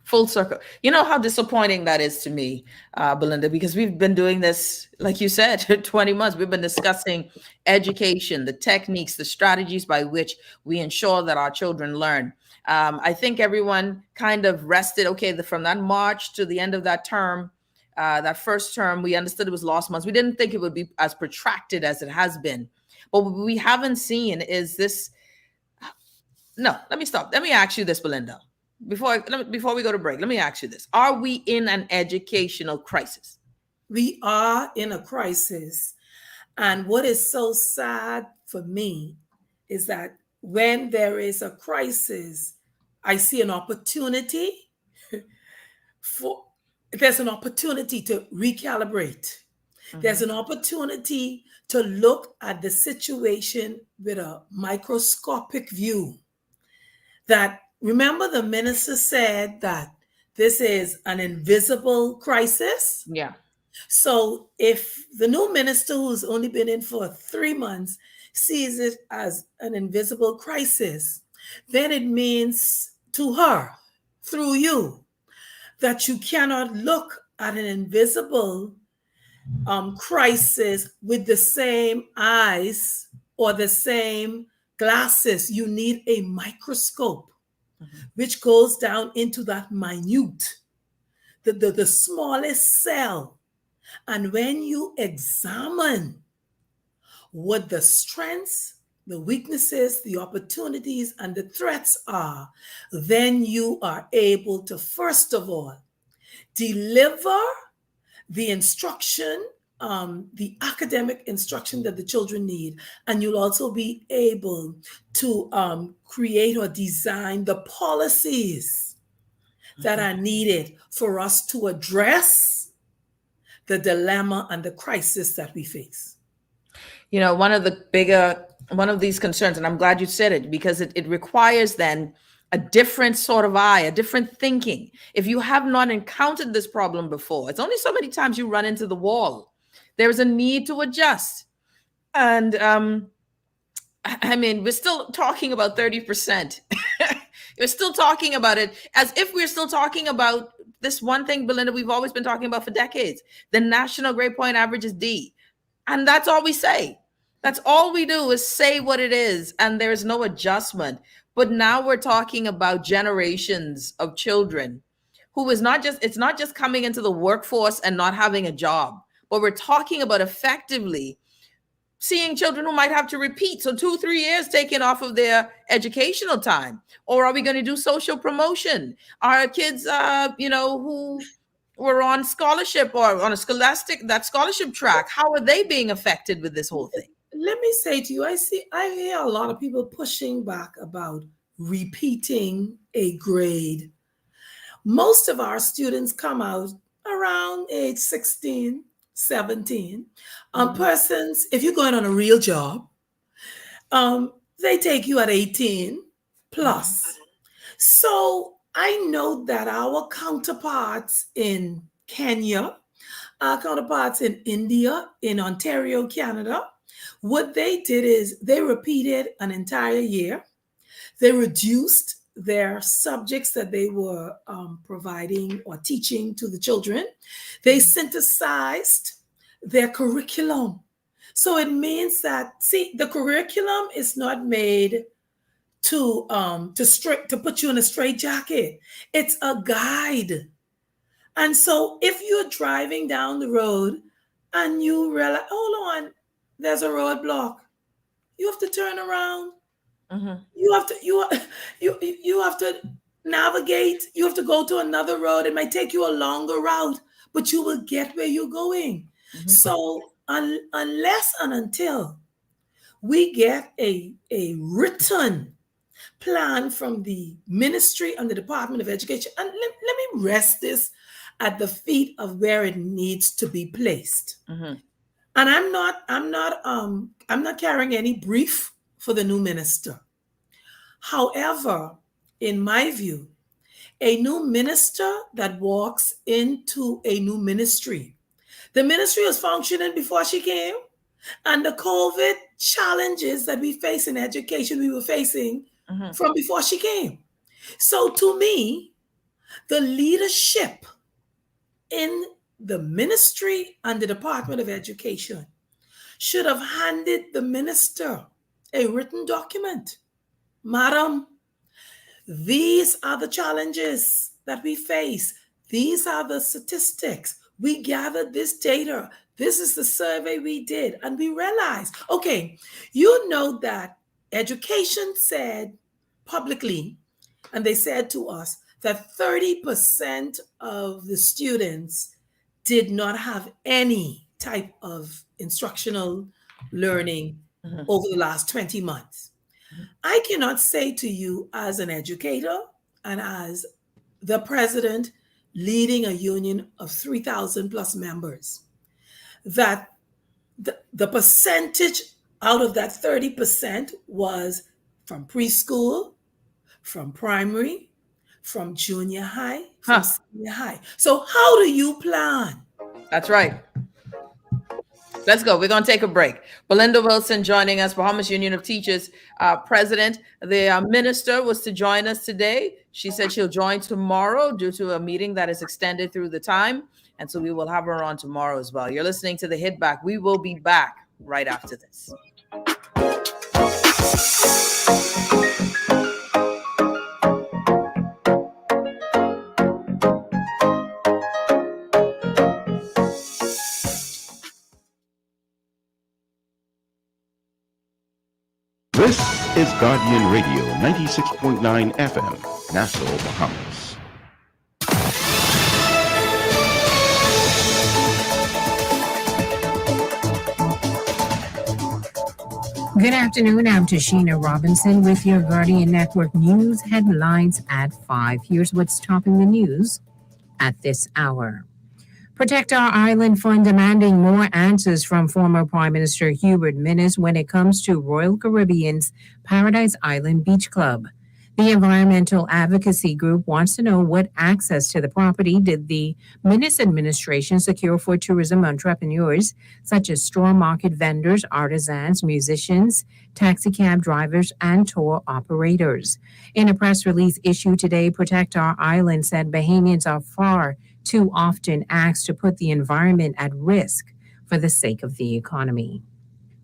Full circle. You know how disappointing that is to me, Belinda, because we've been doing this, like you said, 20 months. We've been discussing education, the techniques, the strategies by which we ensure that our children learn. I think everyone kind of rested, from that March to the end of that term, that first term, we understood it was lost months. We didn't think it would be as protracted as it has been. But what we haven't seen is this. No, let me stop. Let me ask you this, Belinda. Before we go to break, let me ask you this. Are we in an educational crisis? We are in a crisis. And what is so sad for me is that when there is a crisis, I see an opportunity there's an opportunity to recalibrate. There's an opportunity to look at the situation with a microscopic view. That, remember, the minister said that this is an invisible crisis. Yeah. So if the new minister, who's only been in for 3 months, sees it as an invisible crisis, then it means to her, through you, that you cannot look at an invisible crisis with the same eyes or the same glasses. You need a microscope, which goes down into that minute, the smallest cell. And when you examine what the strengths, the weaknesses, the opportunities, and the threats are, then you are able to, first of all, deliver the instruction, the academic instruction that the children need. And you'll also be able to create or design the policies that are needed for us to address the dilemma and the crisis that we face. You know, one of these concerns, and I'm glad you said it, because it requires then a different sort of eye, a different thinking. If you have not encountered this problem before, it's only so many times you run into the wall. There's a need to adjust. And I mean, we're still talking about 30%. We're still talking about it as if we're still talking about this one thing, Belinda, we've always been talking about for decades. The national grade point average is D. And that's all we say. That's all we do is say what it is. And there's no adjustment. But now we're talking about generations of children who is not just, it's not just coming into the workforce and not having a job, but we're talking about effectively seeing children who might have to repeat. So 2-3 years taken off of their educational time. Or are we going to do social promotion? Are kids, who were on scholarship or on that scholarship track, how are they being affected with this whole thing? Let me say to you, I hear a lot of people pushing back about repeating a grade. Most of our students come out around age 16, 17. Persons, if you're going on a real job, they take you at 18 plus. So I know that our counterparts in Kenya, our counterparts in India, in Ontario, Canada, what they did is they repeated an entire year. They reduced their subjects that they were providing or teaching to the children. They synthesized their curriculum. So it means that, see, the curriculum is not made to put you in a straitjacket. It's a guide. And so if you're driving down the road and you realize, hold on, there's a roadblock, you have to turn around. You have to navigate. You have to go to another road. It might take you a longer route, but you will get where you're going. So unless and until we get a written plan from the ministry and the Department of Education, and let me rest this at the feet of where it needs to be placed. And I'm not carrying any brief for the new minister. However, in my view, a new minister that walks into a new ministry, the ministry was functioning before she came, and the COVID challenges that we face in education, we were facing from before she came. So to me, the leadership in the ministry and the Department of Education should have handed the minister a written document. Madam, these are the challenges that we face. These are the statistics. We gathered this data. This is the survey we did. And we realized, okay, you know that education said publicly, and they said to us that 30% of the students did not have any type of instructional learning over the last 20 months. I cannot say to you as an educator and as the president leading a union of 3,000 plus members that the percentage out of that 30% was from preschool, from primary, from junior high, from senior high. So how do you plan? That's right. Let's go. We're going to take a break. Belinda Wilson joining us, Bahamas Union of Teachers president. The minister was to join us today. She said she'll join tomorrow due to a meeting that is extended through the time. And so we will have her on tomorrow as well. You're listening to The Hit Back. We will be back right after this. This is Guardian Radio, 96.9 FM, Nassau, Bahamas. Good afternoon. I'm Tashina Robinson with your Guardian Network News headlines at 5. Here's what's topping the news at this hour. Protect Our Island Fund demanding more answers from former Prime Minister Hubert Minnis when it comes to Royal Caribbean's Paradise Island Beach Club. The environmental advocacy group wants to know what access to the property did the Minis administration secure for tourism entrepreneurs such as straw market vendors, artisans, musicians, taxi cab drivers, and tour operators. In a press release issued today, Protect Our Island said Bahamians are far too often asked to put the environment at risk for the sake of the economy.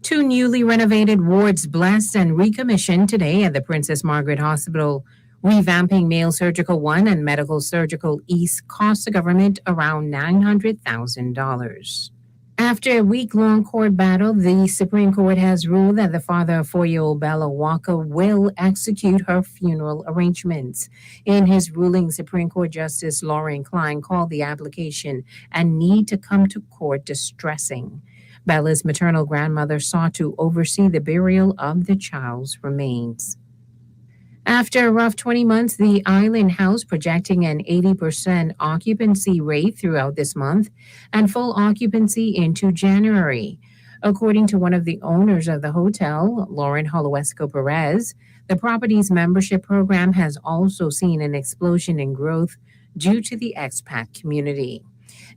Two newly renovated wards blessed and recommissioned today at the Princess Margaret Hospital. Revamping Male Surgical 1 and Medical Surgical East cost the government around $900,000. After a week-long court battle, the Supreme Court has ruled that the father of 4-year-old Bella Walker will execute her funeral arrangements. In his ruling, Supreme Court Justice Lauren Klein called the application and need to come to court distressing. Bella's maternal grandmother sought to oversee the burial of the child's remains. After a rough 20 months, the Island House projecting an 80% occupancy rate throughout this month and full occupancy into January. According to one of the owners of the hotel, Lauren Holoesco Perez, the property's membership program has also seen an explosion in growth due to the expat community.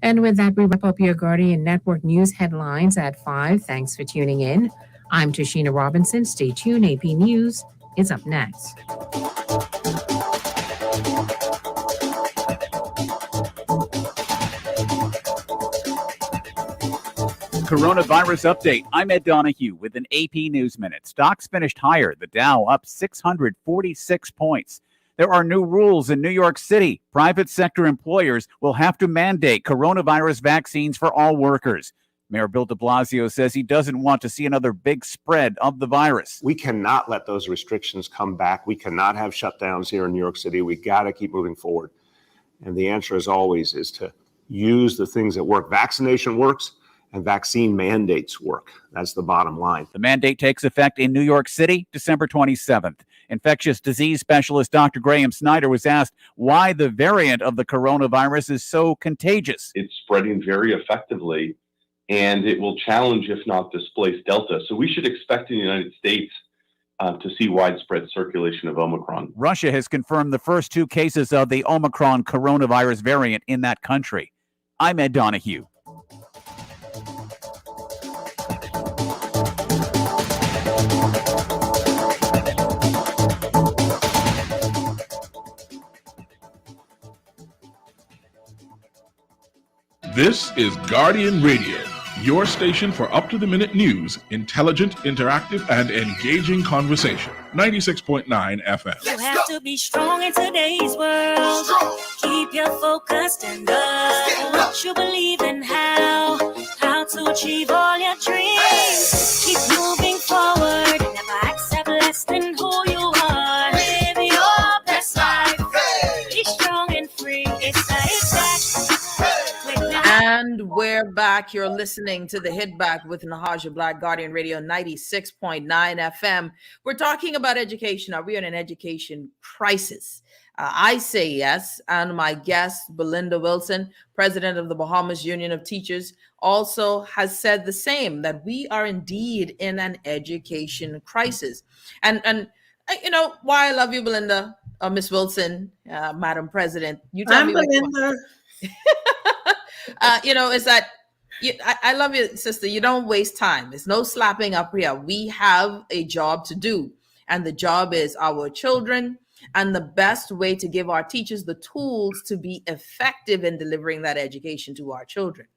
And with that, we wrap up your Guardian Network news headlines at 5. Thanks for tuning in. I'm Tashina Robinson. Stay tuned. AP News is up next. Coronavirus update. I'm Ed Donahue with an AP News Minute. Stocks finished higher. The Dow up 646 points. There are new rules in New York City. Private sector employers will have to mandate coronavirus vaccines for all workers. Mayor Bill de Blasio says he doesn't want to see another big spread of the virus. We cannot let those restrictions come back. We cannot have shutdowns here in New York City. We got to keep moving forward. And the answer, as always, is to use the things that work. Vaccination works and vaccine mandates work. That's the bottom line. The mandate takes effect in New York City, December 27th. Infectious disease specialist Dr. Graham Snyder was asked why the variant of the coronavirus is so contagious. It's spreading very effectively, and it will challenge, if not displace, Delta. So we should expect in the United States to see widespread circulation of Omicron. Russia has confirmed the first 2 cases of the Omicron coronavirus variant in that country. I'm Ed Donahue. This is Guardian Radio, your station for up-to-the-minute news, intelligent, interactive, and engaging conversation. 96.9 FM. You have to be strong in today's world. Keep your focus and what you believe in, how to achieve all your dreams. Keep moving forward. Never accept less than who you are. Live your best life. Be strong and free. It's the exact. And we're back. You're listening to the Hit Back with Nahaja Black, Guardian Radio 96.9 FM. We're talking about education. Are we in an education crisis? I say yes. And my guest, Belinda Wilson, president of the Bahamas Union of Teachers, also has said the same, that we are indeed in an education crisis. And you know why I love you, Belinda, Miss Wilson, Madam President. You tell me. Belinda. Is that I love you, sister. You don't waste time. There's no slapping up here. We have a job to do, and the job is our children. And the best way to give our teachers the tools to be effective in delivering that education to our children.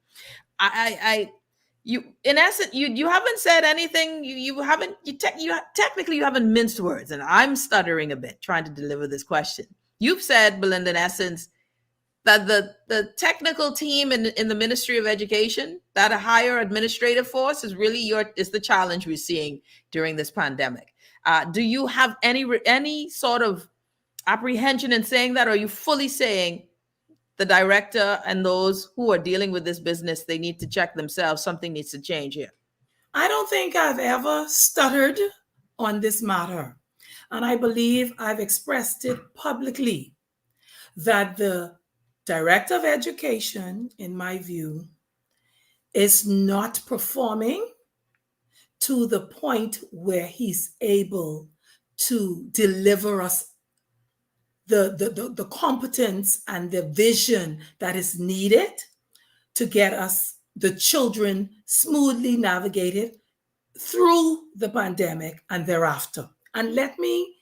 You in essence, you haven't said anything. Technically you haven't minced words, and I'm stuttering a bit trying to deliver this question. You've said, Belinda, in essence, that the technical team in the Ministry of Education, that a higher administrative force is really is the challenge we're seeing during this pandemic. Do you have any sort of apprehension in saying that, or are you fully saying the director and those who are dealing with this business, they need to check themselves, something needs to change here? I don't think I've ever stuttered on this matter. And I believe I've expressed it publicly that the Director of Education, in my view, is not performing to the point where he's able to deliver us the competence and the vision that is needed to get us, the children, smoothly navigated through the pandemic and thereafter. And let me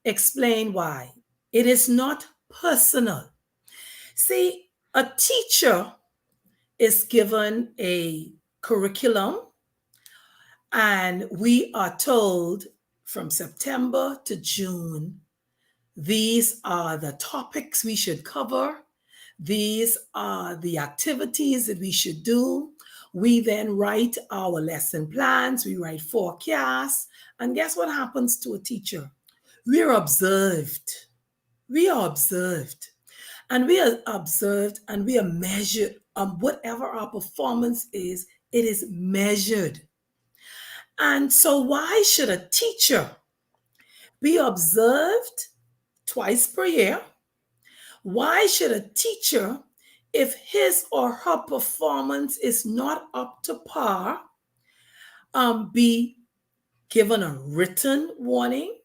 explain why. It is not personal. See, a teacher is given a curriculum, and we are told from September to June, these are the topics we should cover. These are the activities that we should do. We then write our lesson plans, we write forecasts, and guess what happens to a teacher? We are observed. We are observed. And we are observed and we are measured on whatever our performance is, it is measured. And so why should a teacher be observed twice per year? Why should a teacher, if his or her performance is not up to par, be given a written warning,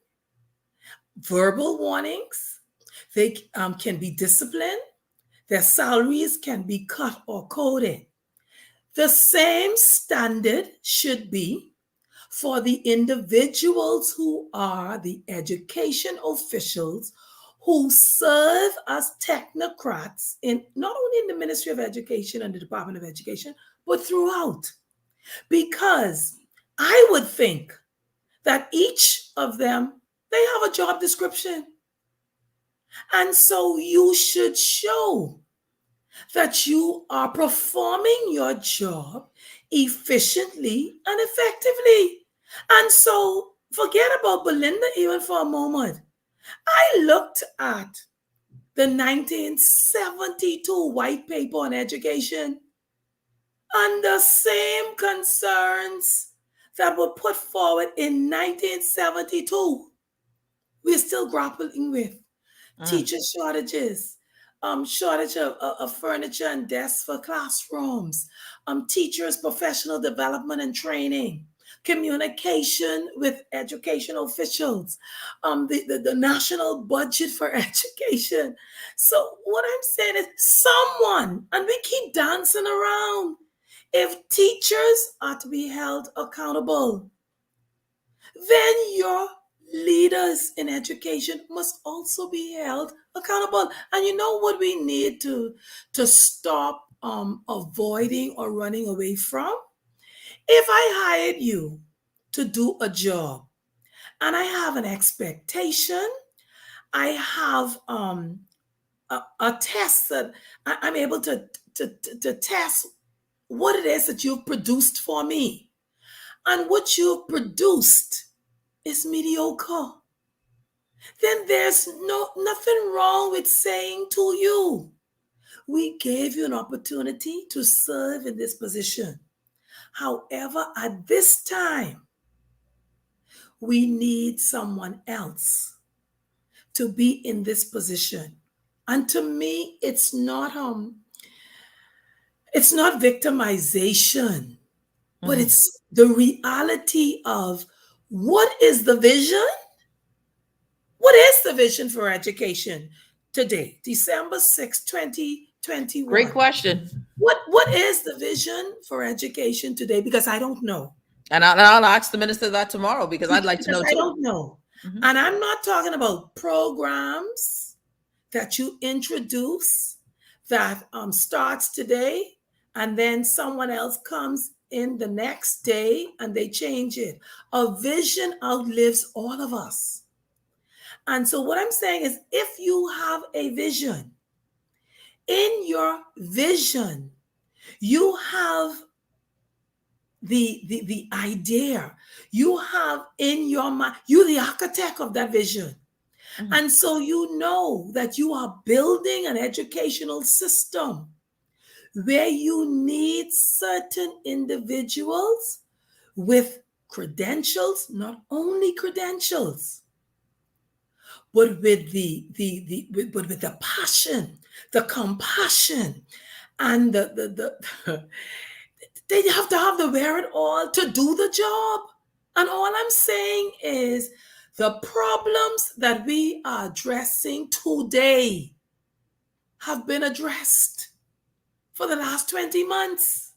verbal warnings? They can be disciplined. Their salaries can be cut or coded. The same standard should be for the individuals who are the education officials who serve as technocrats in not only in the Ministry of Education and the Department of Education, but throughout. Because I would think that each of them, they have a job description. And so you should show that you are performing your job efficiently and effectively. And so forget about Belinda even for a moment. I looked at the 1972 white paper on education, and the same concerns that were put forward in 1972, we're still grappling with. Teacher shortages, shortage of furniture and desks for classrooms, teachers' professional development and training, communication with education officials, the national budget for education. So what I'm saying is someone, and we keep dancing around, if teachers are to be held accountable, then your leaders in education must also be held accountable. And you know what we need to stop avoiding or running away from? If I hired you to do a job and I have an expectation, I have a test that I'm able to test what it is that you've produced for me. And what you've produced is mediocre. Then there's nothing wrong with saying to you, we gave you an opportunity to serve in this position. However, at this time, we need someone else to be in this position. And to me, it's not victimization, but it's the reality of what is the vision? What is the vision for education today, December 6, 2021? Great question. What is the vision for education today? Because I don't know. And I'll ask the minister that tomorrow because I'd like to know too. I don't know. And I'm not talking about programs that you introduce that starts today and then someone else comes in the next day and they change it. A vision outlives all of us. And so what I'm saying is, if you have a vision, in your vision, you have the idea, you have in your mind, you're the architect of that vision. And so you know that you are building an educational system where you need certain individuals with credentials, not only credentials, but with the passion, the compassion, and the they have to have the wherewithal to do the job. And all I'm saying is The problems that we are addressing today have been addressed for the last 20 months.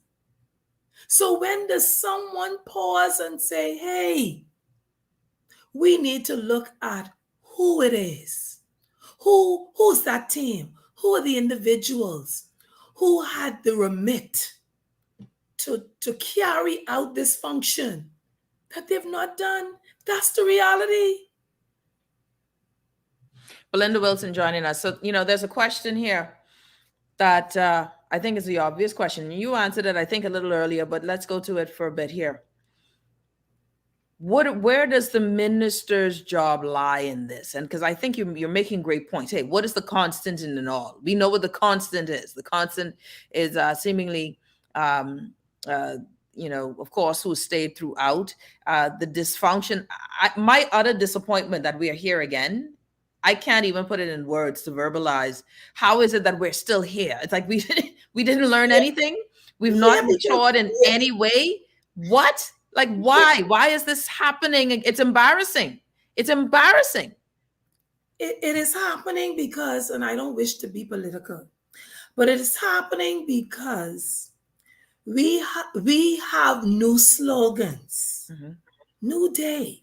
So when does someone pause and say, hey, we need to look at who it is? Who's that team? Who are the individuals who had the remit to carry out this function that they've not done? That's the reality. Belinda Wilson joining us. So, there's a question here that I think is the obvious question. You answered it, I think, a little earlier, but let's go to it for a bit here. Where does the minister's job lie in this? And because I think you're making great points. Hey, what is the constant in it all? We know what the constant is. The constant is seemingly, of course, who stayed throughout the dysfunction. My utter disappointment that we are here again. I can't even put it in words to verbalize. How is it that we're still here? It's like we didn't learn anything. We've not matured in any way. What? Like, why? Why is this happening? It's embarrassing. It's embarrassing. It is happening because, and I don't wish to be political, but it is happening because we have new slogans. New day.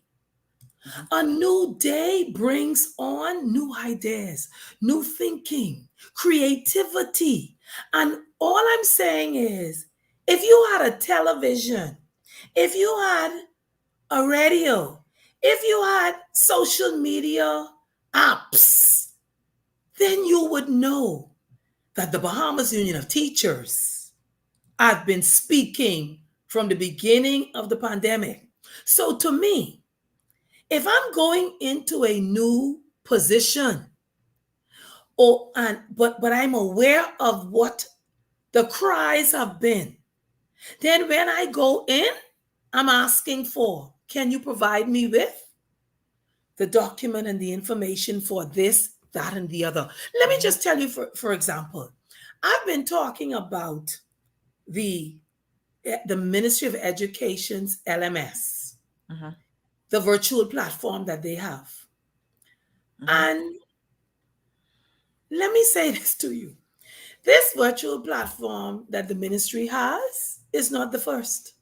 A new day brings on new ideas, new thinking, creativity. And all I'm saying is, if you had a television, if you had a radio, if you had social media apps, then you would know that the Bahamas Union of Teachers have been speaking from the beginning of the pandemic. So to me, if I'm going into a new position, but I'm aware of what the cries have been, then when I go in, I'm asking for, can you provide me with the document and the information for this, that, and the other? Let me just tell you, for example, I've been talking about the Ministry of Education's LMS, the virtual platform that they have. And let me say this to you. This virtual platform that the ministry has is not the first.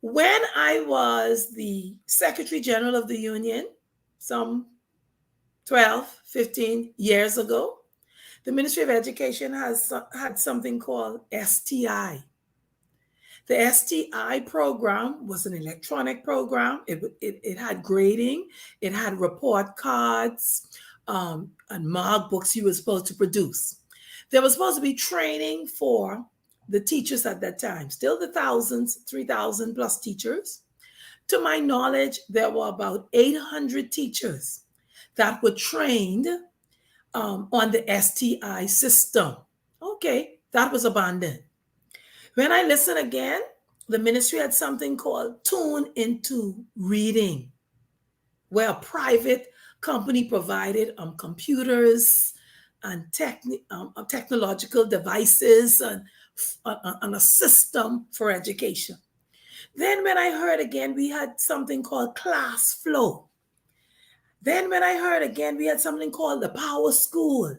When I was the Secretary General of the Union, some 12, 15 years ago, the Ministry of Education had something called STI. The STI program was an electronic program. It had grading, it had report cards, and mark books you were supposed to produce. There was supposed to be training for the teachers at that time, still the thousands, 3,000 plus teachers. To my knowledge, there were about 800 teachers that were trained on the STI system. Okay, that was abandoned. When I listen again, the ministry had something called Tune Into Reading, where a private company provided computers and technological devices and a system for education. Then when I heard again, we had something called Class Flow. Then when I heard again, we had something called the Power School.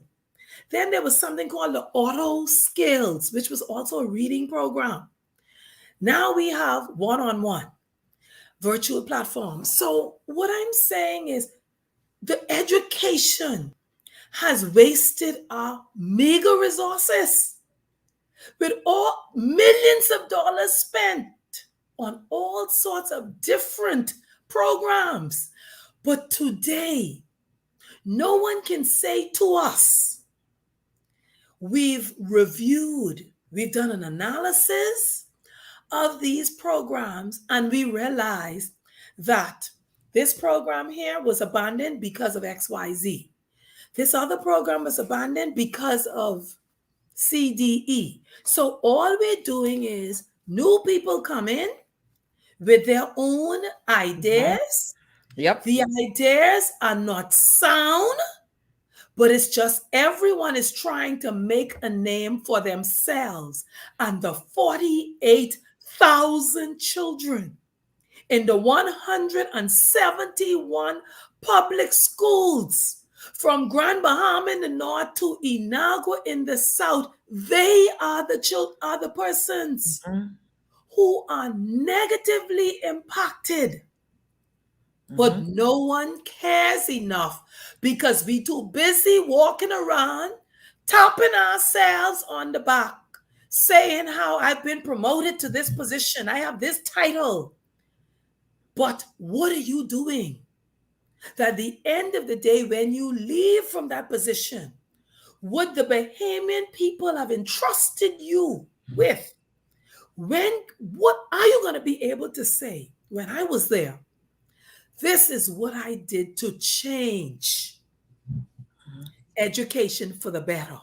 Then there was something called the Auto Skills, which was also a reading program. Now we have one-on-one virtual platforms. So what I'm saying is the education has wasted our meager resources with all millions of dollars spent on all sorts of different programs. But today, no one can say to us, we've reviewed, we've done an analysis of these programs, and we realized that this program here was abandoned because of XYZ. This other program was abandoned because of CDE. So all we're doing is new people come in with their own ideas. Yep. The ideas are not sound, but it's just everyone is trying to make a name for themselves. And the 48,000 children in the 171 public schools from Grand Bahama in the north to Inagua in the south. They are the persons who are negatively impacted. But no one cares enough because we too busy walking around, tapping ourselves on the back, saying how I've been promoted to this position. I have this title. But what are you doing? That at the end of the day, when you leave from that position, what the Bahamian people have entrusted you with, what are you going to be able to say? When I was there, this is what I did to change education for the better.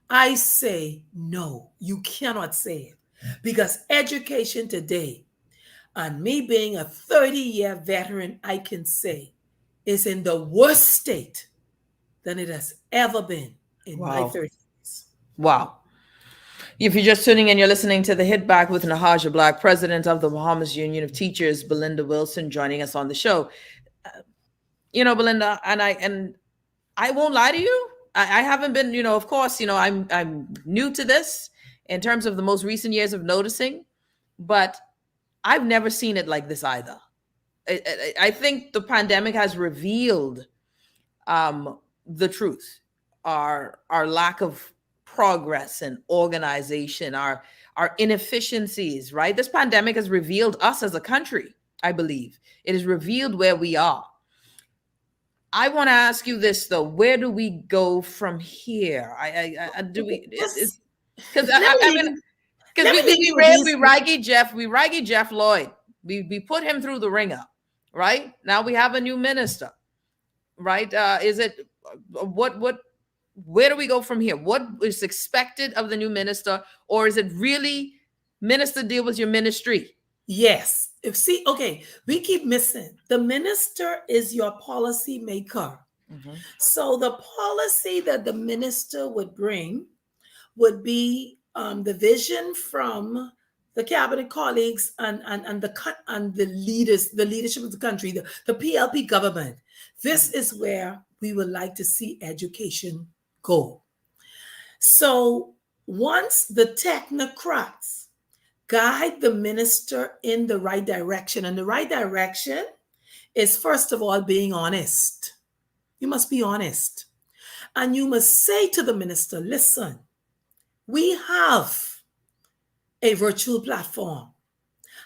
I say no, you cannot say it, because education today, and me being a 30-year veteran, I can say is in the worst state than it has ever been in my 30 years. Wow. If you're just tuning in, you're listening to the Hit Back with Nahaja Black, president of the Bahamas Union of Teachers, Belinda Wilson, joining us on the show. Belinda, and I won't lie to you. I haven't been, of course, I'm new to this in terms of the most recent years of noticing, but I've never seen it like this either. I think the pandemic has revealed the truth, our lack of progress and organization, our inefficiencies, right? This pandemic has revealed us as a country, I believe. It has revealed where we are. I want to ask you this, though. Where do we go from here? We raggy Jeff Lloyd. We put him through the ringer, right? Now we have a new minister, right? Where do we go from here? What is expected of the new minister, or is it really minister deal with your ministry? Yes. We keep missing. The minister is your policy maker. So the policy that the minister would bring would be the vision from the cabinet colleagues and the leaders, the leadership of the country, the PLP government. This is where we would like to see education go. So once the technocrats guide the minister in the right direction, and the right direction is, first of all, being honest. You must be honest. And you must say to the minister, listen, we have a virtual platform.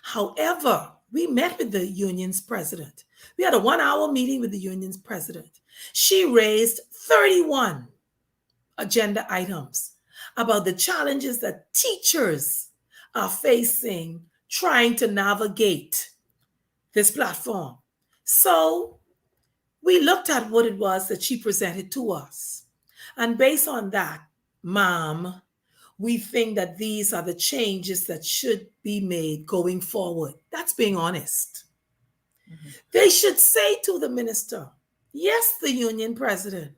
However, we met with the union's president. We had a 1-hour meeting with the union's president. She raised 31 agenda items about the challenges that teachers are facing trying to navigate this platform. So we looked at what it was that she presented to us. And based on that, ma'am, we think that these are the changes that should be made going forward. That's being honest. They should say to the minister, yes, the union president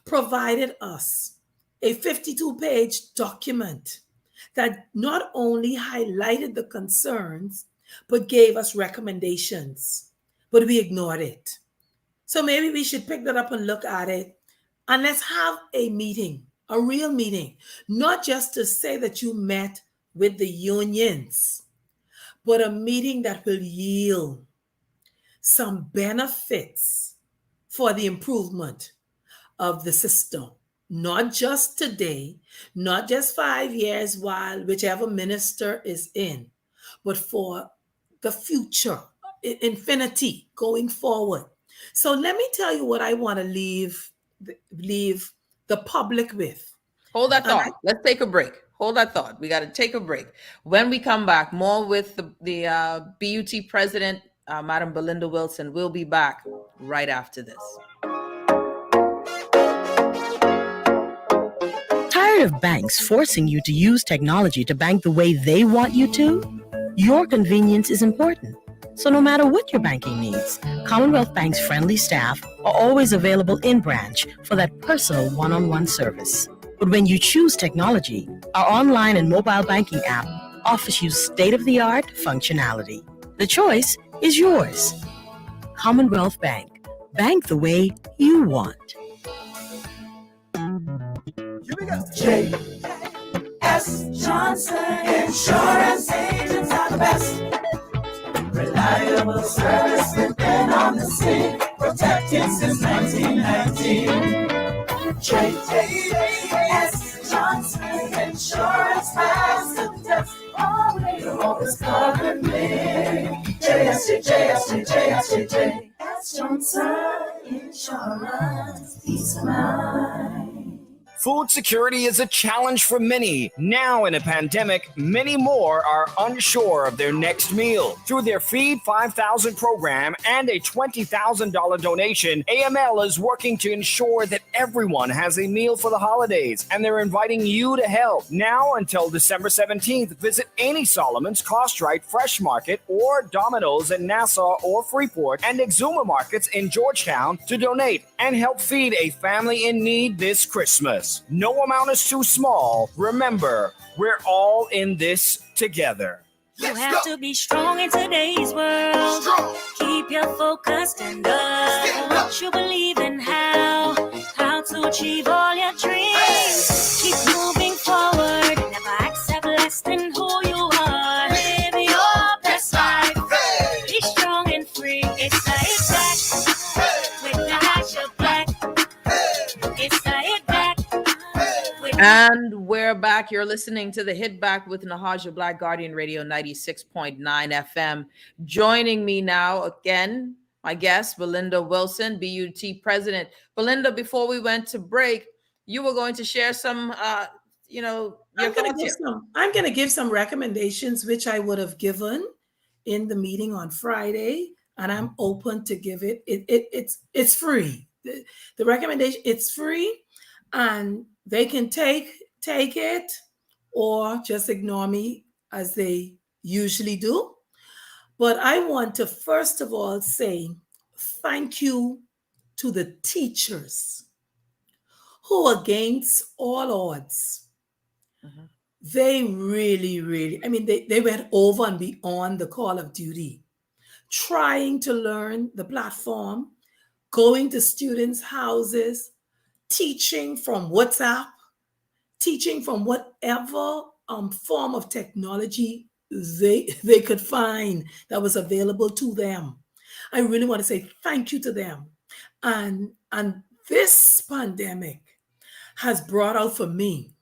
provided us a 52-page document that not only highlighted the concerns, but gave us recommendations, but we ignored it. So maybe we should pick that up and look at it, and let's have a meeting, a real meeting, not just to say that you met with the unions, but a meeting that will yield some benefits for the improvement of the system. Not just today, not just 5 years while whichever minister is in, but for the future, infinity going forward. So let me tell you what I want to leave the public with. Hold that thought. Let's take a break. Hold that thought. We got to take a break. When we come back, more with the BUT president, Madam Belinda Wilson. We'll be back right after this. Tired of banks forcing you to use technology to bank the way they want you to? Your convenience is important. So no matter what your banking needs, Commonwealth Bank's friendly staff are always available in branch for that personal one-on-one service. But when you choose technology, our online and mobile banking app offers you state-of-the-art functionality. The choice is yours. Commonwealth Bank. Bank the way you want. J.S. Johnson Insurance agents are the best. Reliable service, we've been on the scene, protecting since 1919. J.S. Johnson Insurance has the test. Always covering me. J.S. Johnson Insurance, peace of mind. Food security is a challenge for many. Now in a pandemic, many more are unsure of their next meal. Through their Feed 5,000 program and a $20,000 donation, AML is working to ensure that everyone has a meal for the holidays, and they're inviting you to help. Now until December 17th, visit any Solomon's, Costrite, Fresh Market, or Domino's in Nassau or Freeport, and Exuma Markets in Georgetown to donate and help feed a family in need this Christmas. No amount is too small. Remember, we're all in this together. You have to be strong in today's world. Keep your focus and up. You believe in how to achieve all your dreams. Keep moving forward. Never accept less than who you are. Live your best life. Be strong and free. It's the Hit Back with Natasha Black. It's the Hit Back. And we're back. You're listening to the Hit Back with Nahaja Black, Guardian Radio 96.9 FM. Joining me now again, my guest, Belinda Wilson, BUT president. Belinda, before we went to break, you were going to share some, your thoughts here. I'm going to give some recommendations, which I would have given in the meeting on Friday, and I'm open to give it. It's free. The recommendation, it's free, and they can take it or just ignore me as they usually do. But I want to first of all say thank you to the teachers who, against all odds, they really, they went over and beyond the call of duty, trying to learn the platform, going to students' houses, teaching from WhatsApp, teaching from whatever form of technology they could find that was available to them. I really want to say thank you to them. And this pandemic has brought out for me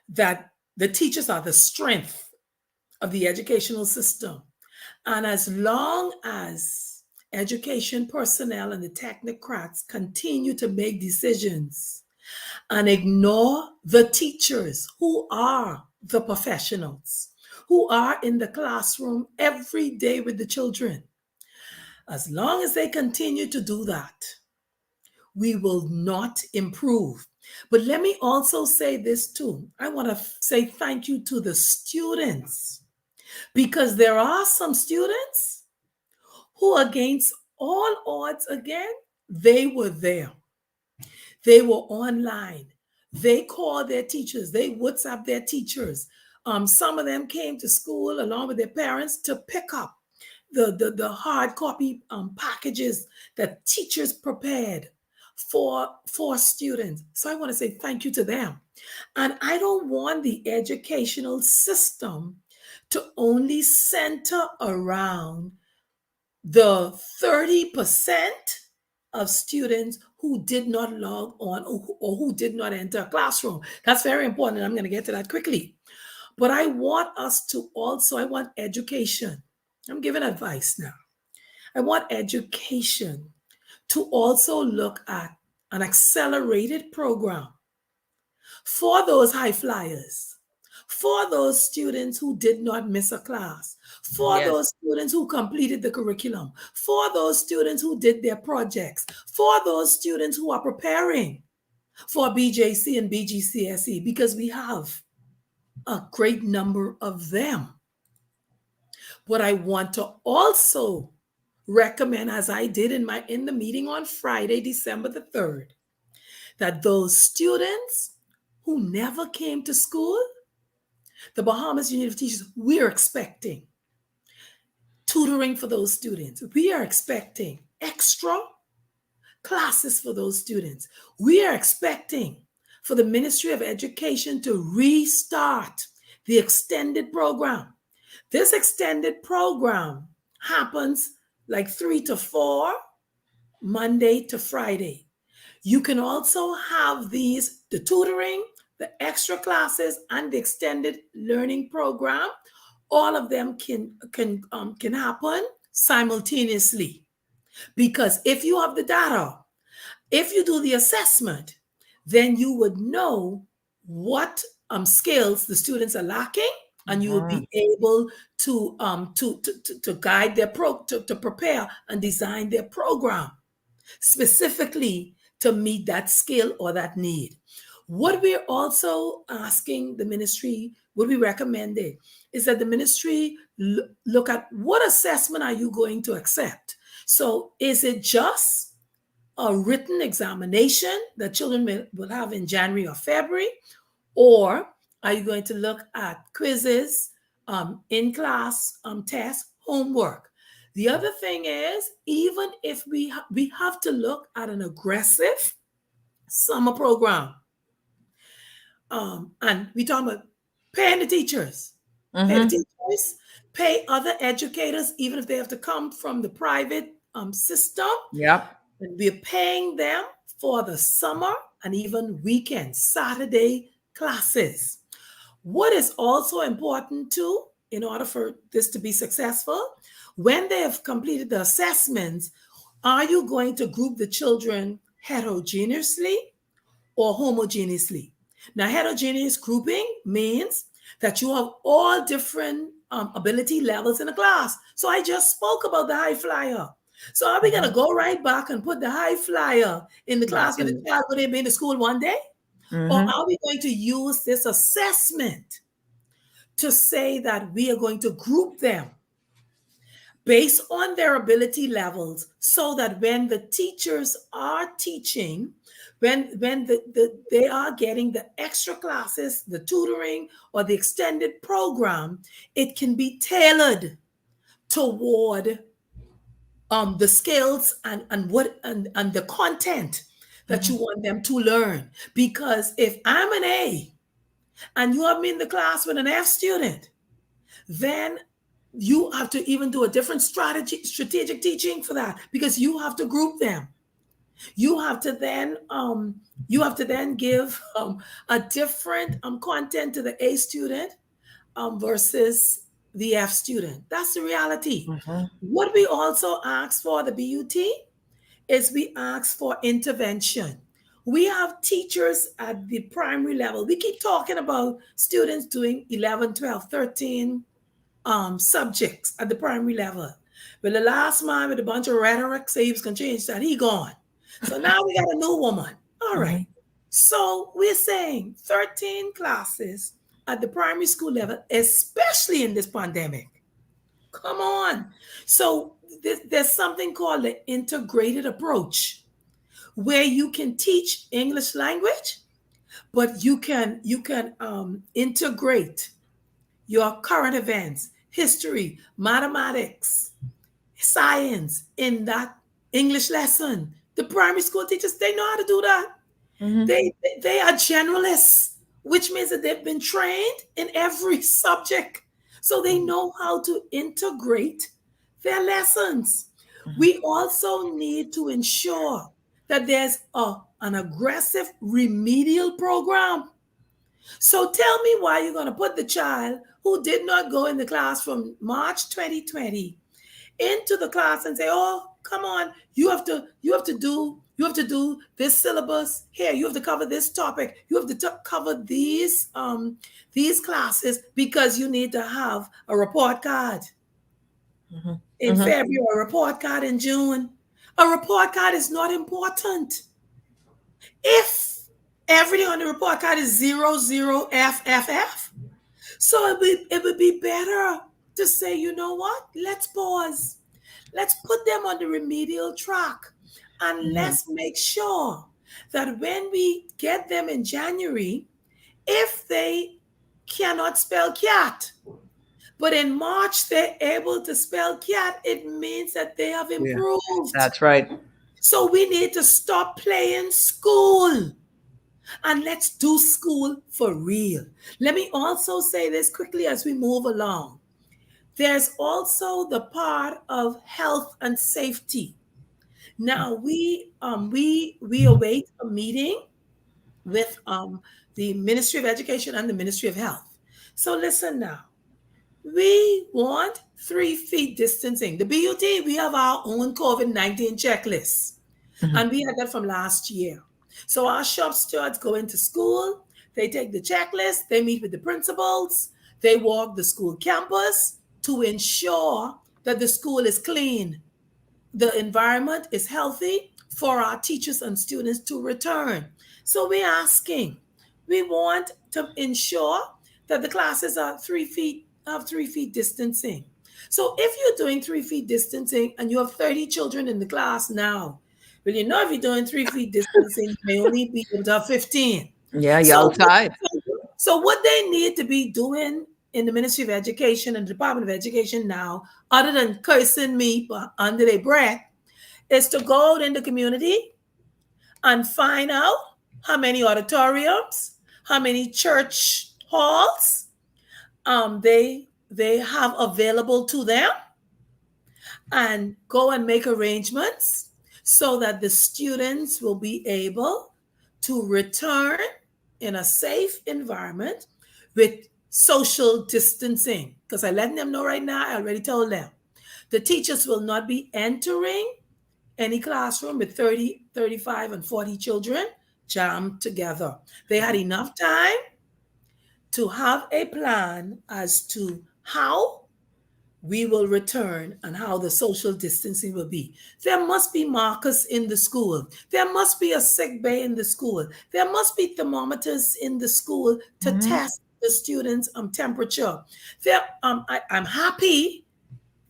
that the teachers are the strength of the educational system. And as long as education personnel and the technocrats continue to make decisions and ignore the teachers who are the professionals, who are in the classroom every day with the children, as long as they continue to do that, we will not improve. But let me also say this too. I want to say thank you to the students, because there are some students who, against all odds, again, they were there. They were online. They called their teachers. They WhatsApp their teachers. Some of them came to school along with their parents to pick up the hard copy packages that teachers prepared for students. So I want to say thank you to them. And I don't want the educational system to only center around the 30% of students who did not log on or who did not enter a classroom. That's very important, and I'm going to get to that quickly. But I want us to also, I want education. I'm giving advice now. I want education to also look at an accelerated program for those high flyers, for those students who did not miss a class, for those students who completed the curriculum, for those students who did their projects, for those students who are preparing for BJC and BGCSE, because we have a great number of them. But I want to also recommend, as I did in the meeting on Friday, December the 3rd, that those students who never came to school, the Bahamas Union of Teachers, we're expecting tutoring for those students. We are expecting extra classes for those students. We are expecting for the Ministry of Education to restart the extended program. This extended program happens like 3 to 4, Monday to Friday. You can also have the tutoring, the extra classes, and the extended learning program. All of them can happen simultaneously. Because if you have the data, if you do the assessment, then you would know what skills the students are lacking, and you will be able to guide their to prepare and design their program specifically to meet that skill or that need. What we're also asking the ministry, what we recommended, is that the ministry look at what assessment are you going to accept. So is it just a written examination that children will have in January or February, or are you going to look at quizzes, in-class tests, homework? The other thing is, even if we have to look at an aggressive summer program, and we talk about paying the teachers, pay other educators, even if they have to come from the private system. Yep. And we're paying them for the summer and even weekend, Saturday classes. What is also important too, in order for this to be successful, when they have completed the assessments, are you going to group the children heterogeneously or homogeneously? Now, heterogeneous grouping means that you have all different ability levels in a class. So I just spoke about the high flyer. So are we going to go right back and put the high flyer in the class with the child when they've been to school one day? Or are we going to use this assessment to say that we are going to group them based on their ability levels, so that when the teachers are teaching, when they are getting the extra classes, the tutoring, or the extended program, it can be tailored toward the skills and the content that you want them to learn. Because if I'm an A and you have me in the class with an F student, then you have to even do a different strategic teaching for that, because you have to group them. You have to then give a different content to the A student versus the F student. That's the reality. What we also ask for the BUT is we ask for intervention. We have teachers at the primary level. We keep talking about students doing 11, 12, 13 subjects at the primary level. But the last man with a bunch of rhetoric say he was going to change that, he gone. So now we got a new woman. All right. So we're saying 13 classes at the primary school level, especially in this pandemic. Come on. So there's something called the integrated approach, where you can teach English language, but you can integrate your current events, history, mathematics, science in that English lesson. The primary school teachers, they know how to do that. They are generalists, which means that they've been trained in every subject. So they know how to integrate their lessons. We also need to ensure that there's an aggressive remedial program. So tell me why you're going to put the child who did not go in the class from March 2020 into the class and say, oh, come on, you have to do this syllabus here. You have to cover this topic. You have to cover these classes because you need to have a report card in February, a report card in June. A report card is not important if everything on the report card is 00 FFF. So it would be better to say, you know what? Let's pause. Let's put them on the remedial track. And let's make sure that when we get them in January, if they cannot spell cat, But in March, they're able to spell cat. It means that they have improved. That's right. So we need to stop playing school and let's do school for real. Let me also say this quickly as we move along. There's also the part of health and safety. Now we await a meeting with the Ministry of Education and the Ministry of Health. So listen now. We want 3 feet distancing. The BUT, we have our own COVID-19 checklist. And we had that from last year. So our shop stewards go into school, they take the checklist, they meet with the principals, they walk the school campus to ensure that the school is clean, the environment is healthy for our teachers and students to return. So we're asking, we want to ensure that the classes are 3 feet, have 3 feet distancing. So if you're doing 3 feet distancing and you have 30 children in the class now, well, you know, if you're doing 3 feet distancing, you may only be able to have 15. Yeah, you're outside. So what they need to be doing in the Ministry of Education and the Department of Education now, other than cursing me under their breath, is to go out in the community and find out how many auditoriums, how many church halls they have available to them, and go and make arrangements so that the students will be able to return in a safe environment with social distancing. Because I let them know right now, I already told them, the teachers will not be entering any classroom with 30, 35, and 40 children jammed together. They had enough time to have a plan as to how we will return and how the social distancing will be. There must be markers in the school. There must be a sick bay in the school. There must be thermometers in the school to test the students' temperature. I'm happy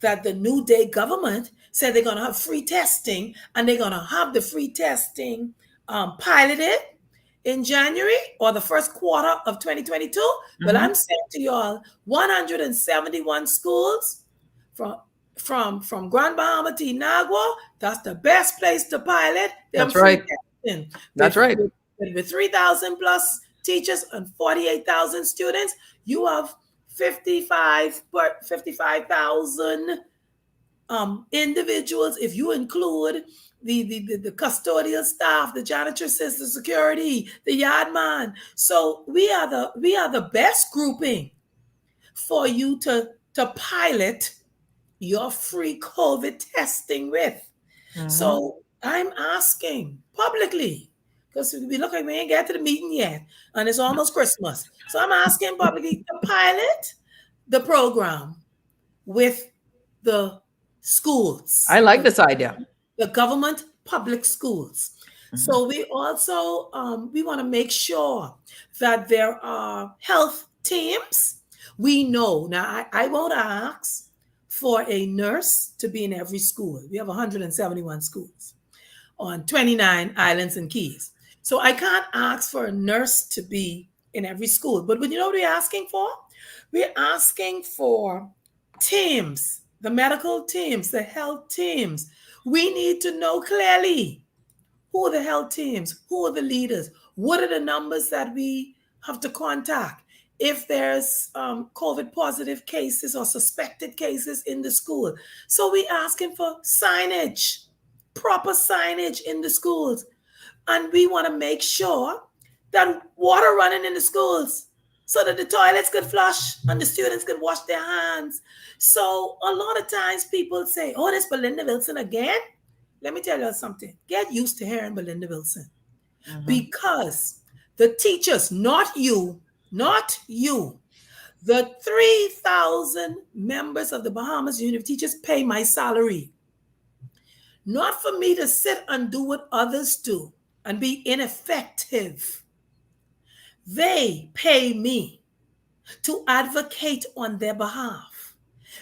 that the New Day government said they're going to have free testing, and they're going to have the free testing piloted in January or the first quarter of 2022. But I'm saying to y'all, 171 schools from Grand Bahama to Inagua, that's the best place to pilot. That's right. That's right. With 3,000 plus teachers and 48,000 students, you have 55,000 individuals. If you include the custodial staff, the janitress, the security, the yard man. So we are the best grouping for you to pilot your free COVID testing with. So I'm asking publicly, because we look like we ain't get to the meeting yet, and it's almost Christmas. So I'm asking publicly to pilot the program with the schools. I like this idea. The government public schools. So we also, we want to make sure that there are health teams. We know, now I won't ask for a nurse to be in every school. We have 171 schools on 29 islands and keys. So I can't ask for a nurse to be in every school. But you know what we're asking for? We're asking for teams, the medical teams, the health teams. We need to know clearly who are the health teams, who are the leaders, what are the numbers that we have to contact if there's COVID positive cases or suspected cases in the school. So we're asking for signage, proper signage in the schools. And we want to make sure that water running in the schools so that the toilets could flush and the students could wash their hands. So a lot of times people say, oh, this Belinda Wilson again. Let me tell you something. Get used to hearing Belinda Wilson. Because the teachers, not you, the 3,000 members of the Bahamas Union of Teachers pay my salary. Not for me to sit and do what others do and be ineffective. They pay me to advocate on their behalf.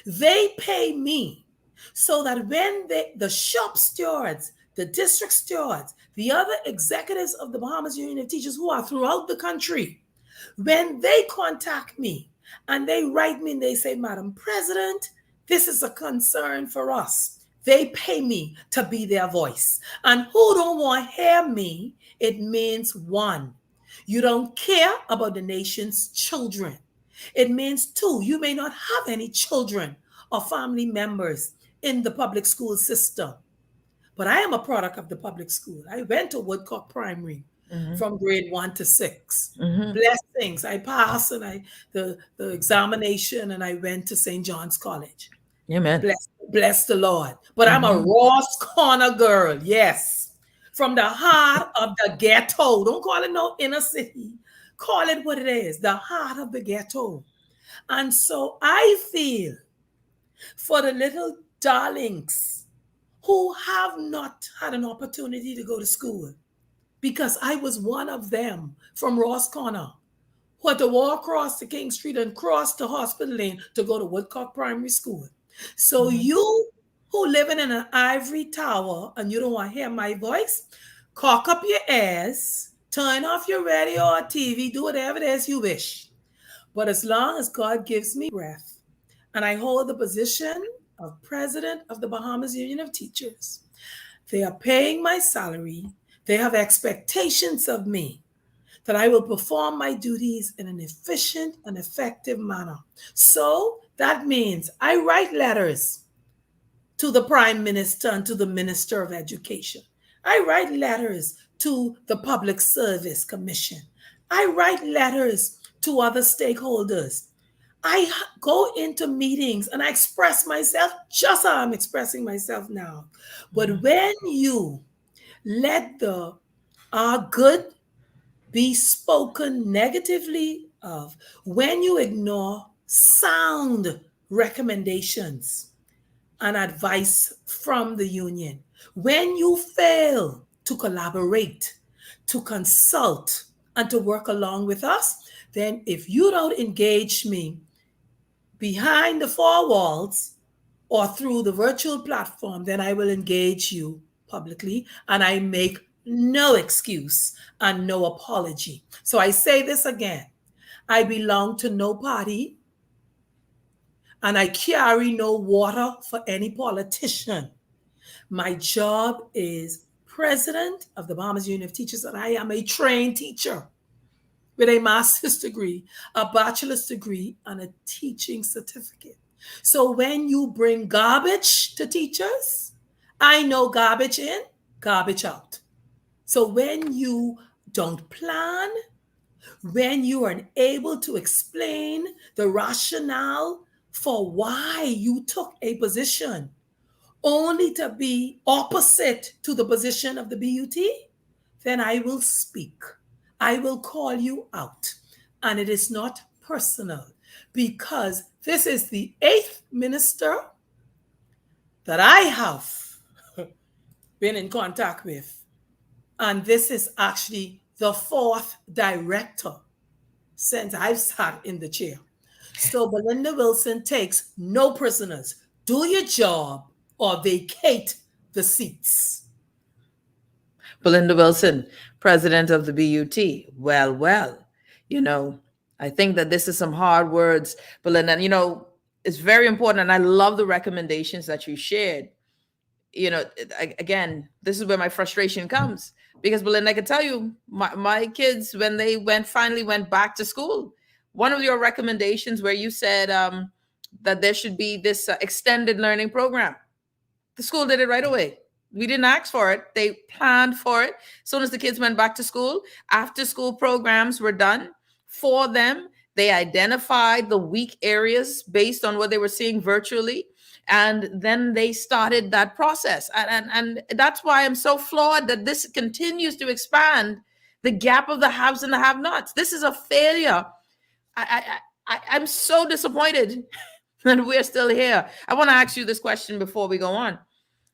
They pay me so that when the shop stewards, the district stewards, the other executives of the Bahamas Union of Teachers who are throughout the country, when they contact me And they write me and they say, Madam President, this is a concern for us. They pay me to be their voice. And who don't want to hear me? It means one, you don't care about the nation's children. It means two, you may not have any children or family members in the public school system. But I am a product of the public school. I went to Woodcock Primary from grade 1 to 6. Blessings. I passed and the examination, and I went to St. John's College. Amen. Bless the Lord. But I'm a Ross Corner girl. Yes. From the heart of the ghetto. Don't call it no inner city. Call it what it is. The heart of the ghetto. And so I feel for the little darlings who have not had an opportunity to go to school, because I was one of them from Ross Corner, who had to walk across the King Street and cross the Hospital Lane to go to Woodcock Primary School. So you who living in an ivory tower and you don't want to hear my voice, cock up your ears, turn off your radio or TV, do whatever it is you wish. But as long as God gives me breath and I hold the position of president of the Bahamas Union of Teachers, they are paying my salary. They have expectations of me that I will perform my duties in an efficient and effective manner. So that means I write letters to the Prime Minister and to the Minister of Education. I write letters to the Public Service Commission. I write letters to other stakeholders. I go into meetings and I express myself just how I'm expressing myself now. But when you let the good be spoken negatively of, when you ignore sound recommendations and advice from the union, when you fail to collaborate, to consult, and to work along with us, then if you don't engage me behind the four walls or through the virtual platform, then I will engage you publicly, and I make no excuse and no apology. So I say this again. I belong to no party, and I carry no water for any politician. My job is president of the Bahamas Union of Teachers, and I am a trained teacher with a master's degree, a bachelor's degree, and a teaching certificate. So when you bring garbage to teachers, I know garbage in, garbage out. So when you don't plan, when you are unable to explain the rationale for why you took a position only to be opposite to the position of the BUT, then I will speak. I will call you out. And it is not personal, because this is the 8th minister that I have been in contact with. And this is actually the 4th director since I've sat in the chair. So Belinda Wilson takes no prisoners. Do your job or vacate the seats. Belinda Wilson, president of the BUT. Well, I think that this is some hard words, Belinda. It's very important, and I love the recommendations that you shared. Again, this is where my frustration comes, because Belinda, I can tell you, my kids, when they finally went back to school, one of your recommendations where you said that there should be this extended learning program, the school did it right away. We didn't ask for it. They planned for it. As soon as the kids went back to school, after school programs were done for them. They identified the weak areas based on what they were seeing virtually. And then they started that process. And that's why I'm so flawed that this continues to expand the gap of the haves and the have-nots. This is a failure. I'm so disappointed that we're still here. I want to ask you this question before we go on.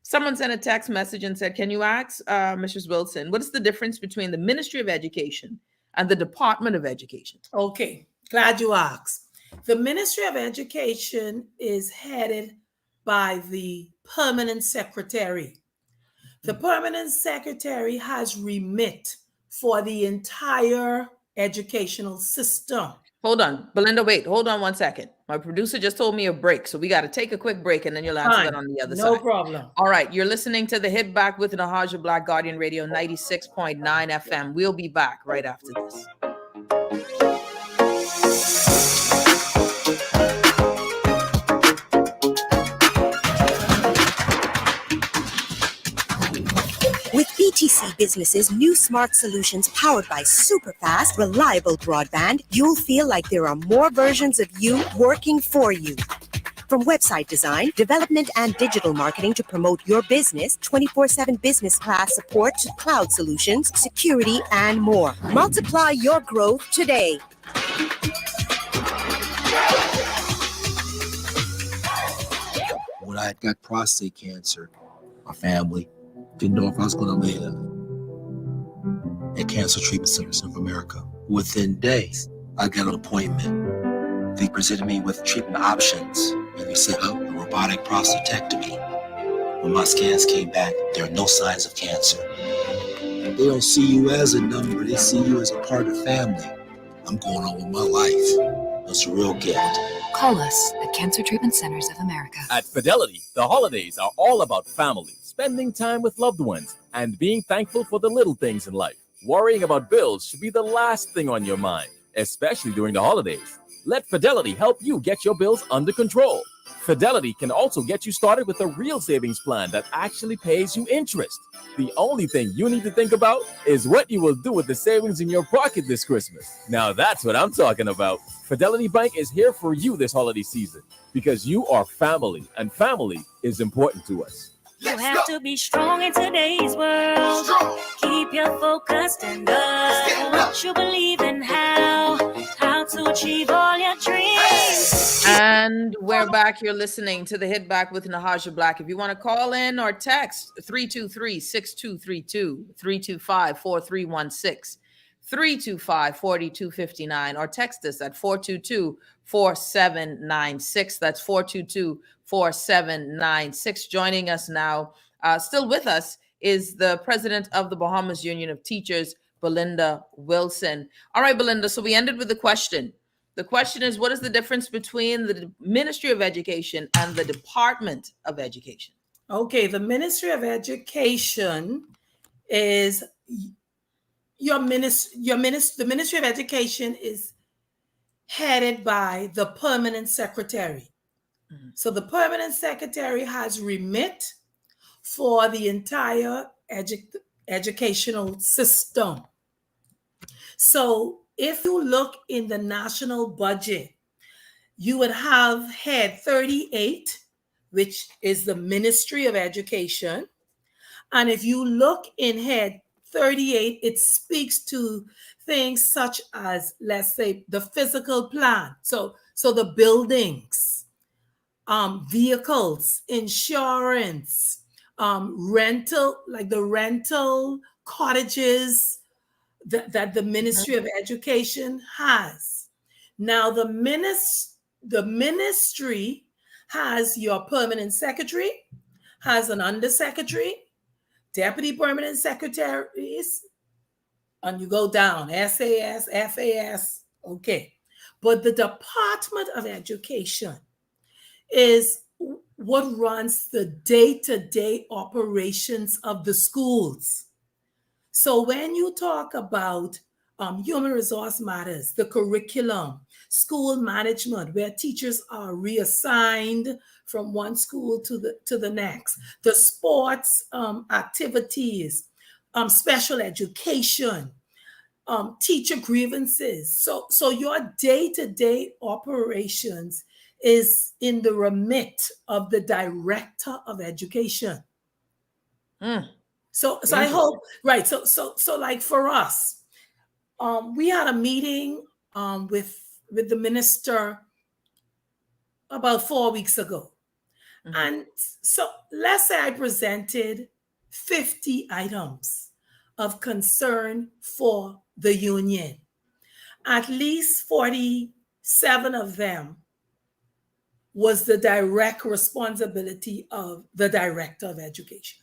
Someone sent a text message and said, can you ask Mrs. Wilson, what is the difference between the Ministry of Education and the Department of Education? Okay, glad you asked. The Ministry of Education is headed by the permanent secretary. The permanent secretary has remit for the entire educational system. Hold on, Belinda, wait, hold on 1 second. My producer just told me a break, so we got to take a quick break and then you'll answer that Fine. on the other No side. problem. All right, you're listening to the Hit Back with Nahaja Black, Guardian Radio 96.9 FM. We'll be back right after this. With BTC Business's new smart solutions powered by super fast, reliable broadband, you'll feel like there are more versions of you working for you. From website design, development, and digital marketing to promote your business, 24/7 business class support to cloud solutions, security, and more. Multiply your growth today. When I got prostate cancer, my family didn't know if I was going to live at Cancer Treatment Centers of America. Within days, I got an appointment. They presented me with treatment options, and they set up a robotic prostatectomy. When my scans came back, there are no signs of cancer. They don't see you as a number, they see you as a part of the family. I'm going on with my life. That's a real gift. Call us at Cancer Treatment Centers of America. At Fidelity, the holidays are all about family, spending time with loved ones, and being thankful for the little things in life. Worrying about bills should be the last thing on your mind, especially during the holidays. Let Fidelity help you get your bills under control. Fidelity can also get you started with a real savings plan that actually pays you interest. The only thing you need to think about is what you will do with the savings in your pocket this Christmas. Now that's what I'm talking about. Fidelity Bank is here for you this holiday season because you are family, and family is important to us. You have to be strong in today's world. Keep your focus and what you believe in, how to achieve all your dreams. And we're back. You're listening to the Hit Back with Nahaja Black. If you want to call in or text 323-6232, 325-4316, 325-4259, or text us at 422-4796. That's 422-4796. Joining us now, still with us, is the president of the Bahamas Union of Teachers, Belinda Wilson. All right, Belinda, so we ended with the question. The question is, what is the difference between the Ministry of Education and the Department of Education? Okay, the Ministry of Education is the Ministry of Education is headed by the permanent secretary. Mm-hmm. So the permanent secretary has remit for the entire educational system. So if you look in the national budget, you would have head 38, which is the Ministry of Education. And if you look in head 38, it speaks to things such as, let's say, the physical plan. So the buildings, vehicles, insurance, rental, like the rental cottages that the Ministry of Education has. Now, the ministry has your permanent secretary, has an undersecretary, deputy permanent secretaries, and you go down, SAS, FAS, okay. But the Department of Education is what runs the day-to-day operations of the schools. So when you talk about human resource matters, the curriculum, school management, where teachers are reassigned from one school to the next, the sports activities, special education, teacher grievances. So your day-to-day operations is in the remit of the Director of Education. So I hope, right. So like for us, we had a meeting with the minister about 4 weeks ago. Mm-hmm. And so let's say I presented 50 items of concern for the union. At least 47 of them was the direct responsibility of the Director of Education.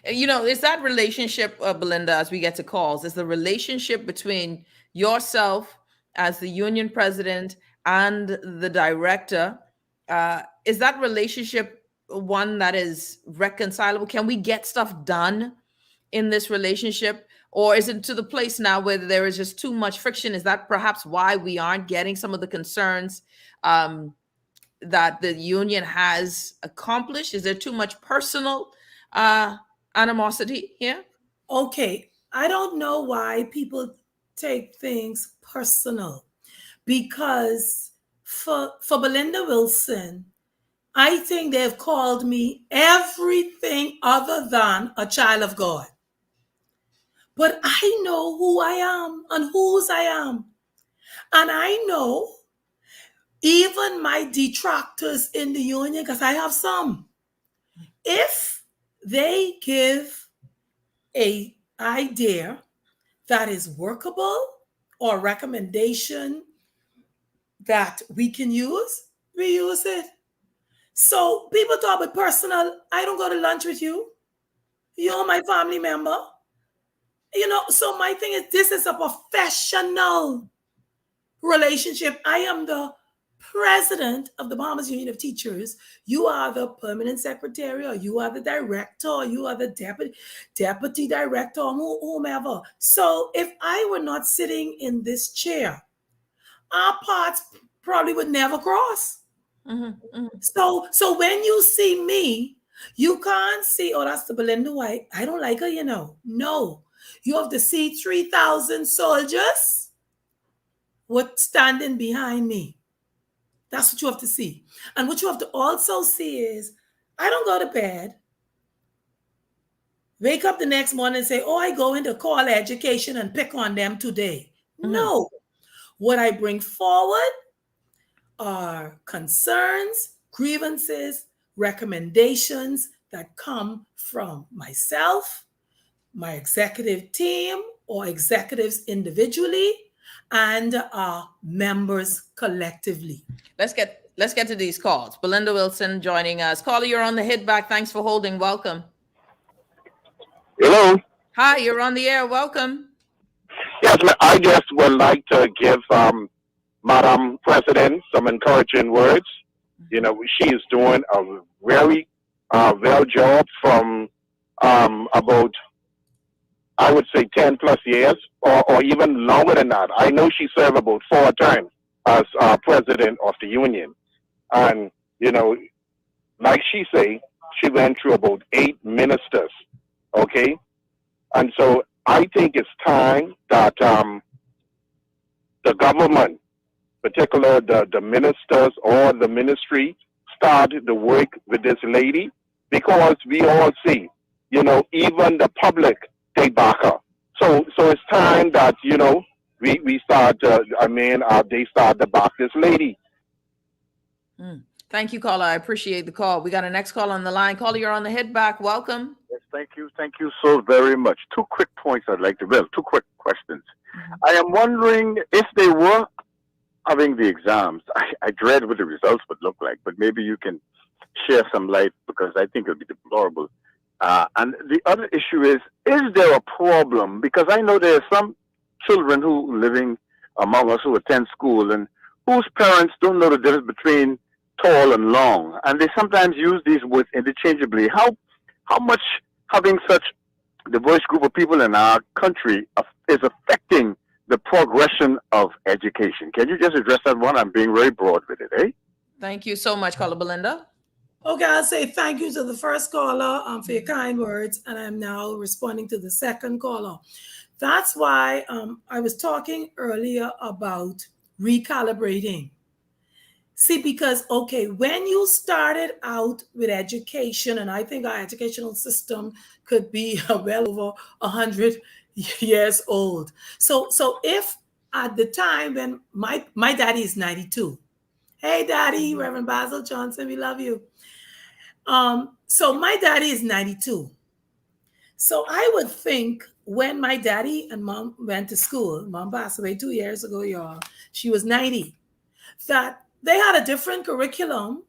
It's that relationship, Belinda, as we get to calls, is the relationship between yourself as the union president and the director. Is that relationship one that is reconcilable? Can we get stuff done in this relationship? Or is it to the place now where there is just too much friction? Is that perhaps why we aren't getting some of the concerns that the union has accomplished? Is there too much personal animosity here? Okay, I don't know why people take things personal, because for Belinda Wilson, I think they've called me everything other than a child of God. But I know who I am and whose I am. And I know even my detractors in the union, because I have some, if they give an idea that is workable or recommendation that we can use, we use it. So people talk about personal. I don't go to lunch with you. You're my family member. So my thing is, this is a professional relationship. I am the president of the Bahamas Union of Teachers. You are the permanent secretary, or you are the director, or you are the deputy director, or whomever. So if I were not sitting in this chair, our paths probably would never cross. Mm-hmm. So when you see me, you can't see, oh, that's the Belinda White. I don't like her, No. You have to see 3,000 soldiers standing behind me. That's what you have to see. And what you have to also see is, I don't go to bed, wake up the next morning and say, oh, I go into call education and pick on them today. Mm-hmm. No. What I bring forward are concerns, grievances, recommendations that come from myself, my executive team, or executives individually, and our members collectively. Let's get to these calls. Belinda Wilson joining us. Caller, you're on the hit back. Thanks for holding. Welcome. Hello. Hi, you're on the air. Welcome. Yes, I just would like to give Madam President some encouraging words. She is doing a very well job from about, I would say, 10 plus years, or even longer than that. I know she served about 4 times as president of the union. And, like she say, she went through about 8 ministers, okay? And so I think it's time that the government, particularly the ministers or the ministry, started to work with this lady, because we all see, even the public, they back her. So it's time that, we start, they start to back this lady. Thank you, caller. I appreciate the call. We got a next call on the line. Caller, you're on the hit back. Welcome. Yes, thank you. Thank you so very much. 2 quick points I'd like to build. 2 quick questions. Mm-hmm. I am wondering if they were having the exams. I dread what the results would look like, but maybe you can share some light, because I think it would be deplorable. And the other issue is there a problem? Because I know there are some children who living among us who attend school and whose parents don't know the difference between tall and long, and they sometimes use these words interchangeably. How much having such diverse group of people in our country is affecting the progression of education? Can you just address that one? I'm being very broad with it, eh? Thank you so much, caller Belinda. Okay, I'll say thank you to the first caller for your kind words, and I'm now responding to the second caller. That's why I was talking earlier about recalibrating. See, because, when you started out with education, and I think our educational system could be well over 100 years old. So if at the time when my daddy is 92. Hey, Daddy, Reverend Basil Johnson, we love you. So my daddy is 92. So I would think when my daddy and mom went to school, mom passed away 2 years ago, y'all, she was 90, that they had a different curriculum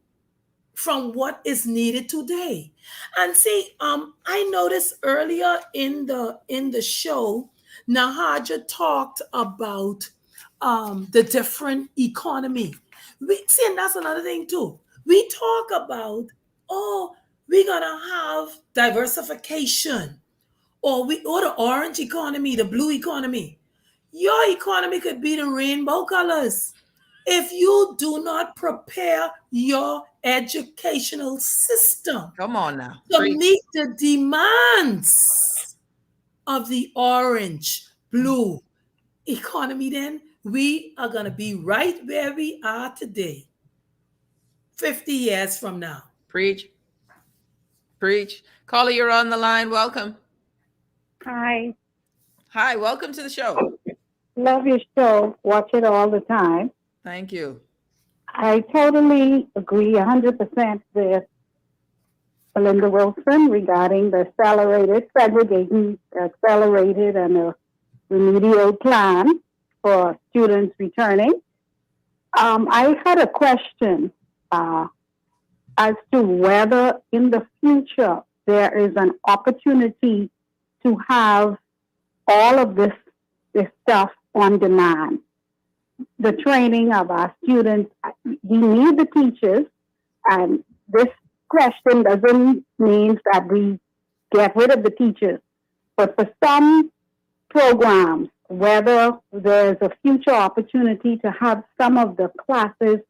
from what is needed today. And see, I noticed earlier in the show, Nahaja talked about the different economy. See, and that's another thing too. We talk about, oh, we're gonna have diversification, or the orange economy, the blue economy. Your economy could be the rainbow colors if you do not prepare your educational system. Come on now. To meet the demands of the orange, blue economy, then we are going to be right where we are today, 50 years from now. Preach. Caller, you're on the line. Welcome. Hi. Hi, welcome to the show. Love your show. Watch it all the time. Thank you. I totally agree 100% with Belinda Wilson regarding the accelerated and a remedial plan for students returning. I had a question as to whether in the future there is an opportunity to have all of this stuff on demand. The training of our students, we need the teachers, and this question doesn't mean that we get rid of the teachers. But for some programs, whether there's a future opportunity to have some of the classes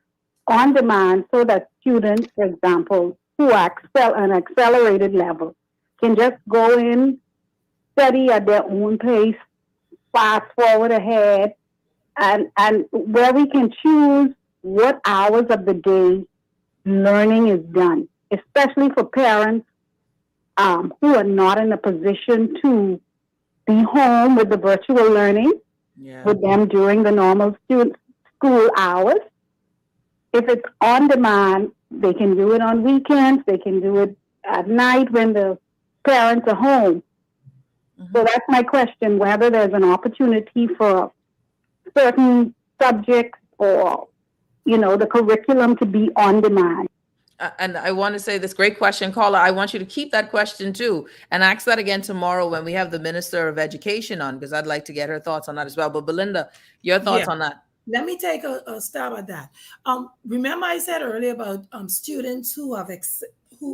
on demand so that students, for example, who excel at an accelerated level can just go in, study at their own pace, fast forward ahead, and where we can choose what hours of the day learning is done, especially for parents who are not in a position to be home with the virtual learning with them during the normal school hours. If it's on demand, they can do it on weekends, they can do it at night when the parents are home. So that's my question, whether there's an opportunity for certain subjects or, the curriculum to be on demand. And I want to say this, great question, caller. I want you to keep that question too and ask that again tomorrow when we have the Minister of Education on, because I'd like to get her thoughts on that as well. But Belinda, your thoughts on that? Let me take a stab at that. Remember I said earlier about students who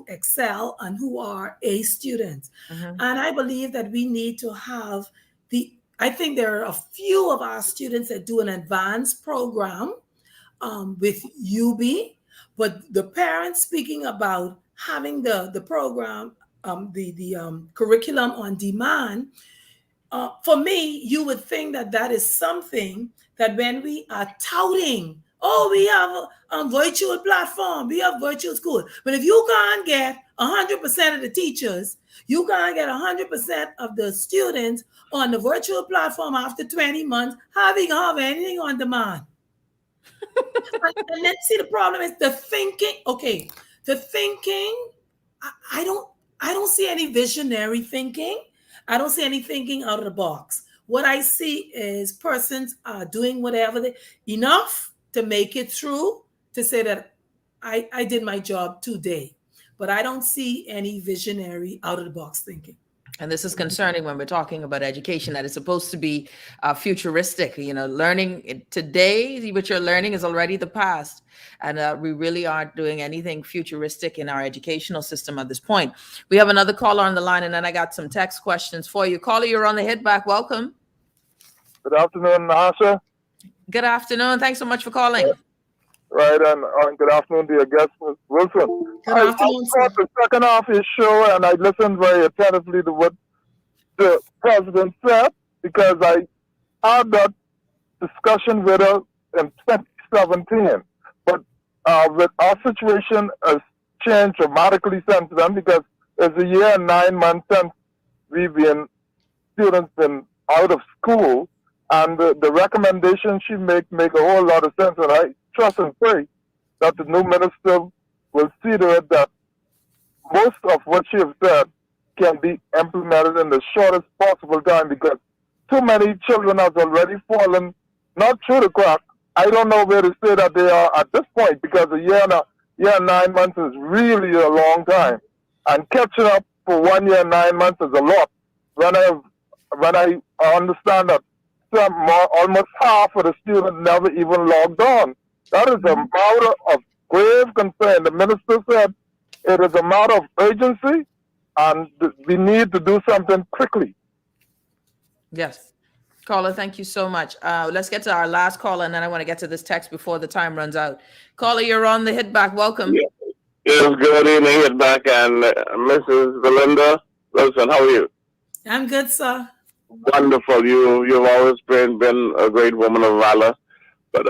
excel and who are A students. And I believe that we need to have I think there are a few of our students that do an advanced program with UB, but the parents speaking about having the program, the curriculum on demand, for me, you would think that is something that when we are touting, we have a virtual platform, we have virtual school. But if you can't get 100% of the teachers, you can't get 100% of the students on the virtual platform after 20 months, have anything on demand. and then see, the problem is the thinking. Okay, the thinking, I don't see any visionary thinking. I don't see any thinking out of the box. What I see is persons doing whatever enough to make it through, to say that I did my job today. But I don't see any visionary out of the box thinking. And this is concerning when we're talking about education, that it's supposed to be futuristic. Learning today, what you're learning is already the past. And we really aren't doing anything futuristic in our educational system at this point. We have another caller on the line, and then I got some text questions for you. Caller, you're on the Hit Back. Welcome. Good afternoon, Nahasha. Good afternoon. Thanks so much for calling. Right, and good afternoon to your guest, Ms. Wilson. Good afternoon, I caught the second half of his show, and I listened very attentively to what the president said, because I had that discussion with her in 2017. But with our situation has changed dramatically since then, because it's a year and 9 months since students been out of school, and the recommendations she make a whole lot of sense, and I trust and pray that the new minister will see to it that most of what she has said can be implemented in the shortest possible time, because too many children have already fallen, not through the crack. I don't know where to say that they are at this point, because a year and year and 9 months is really a long time, and catching up for 1 year and 9 months is a lot. When I understand that almost half of the students never even logged on, that is a matter of grave concern. The minister said it is a matter of urgency, and we need to do something quickly. Yes. Caller, thank you so much. Let's get to our last caller, and then I want to get to this text before the time runs out. Caller, you're on the Hit Back. Welcome. Yes, good evening, Hit Back, and Mrs. Belinda Wilson, how are you? I'm good, sir. Wonderful. You've always been a great woman of valor. But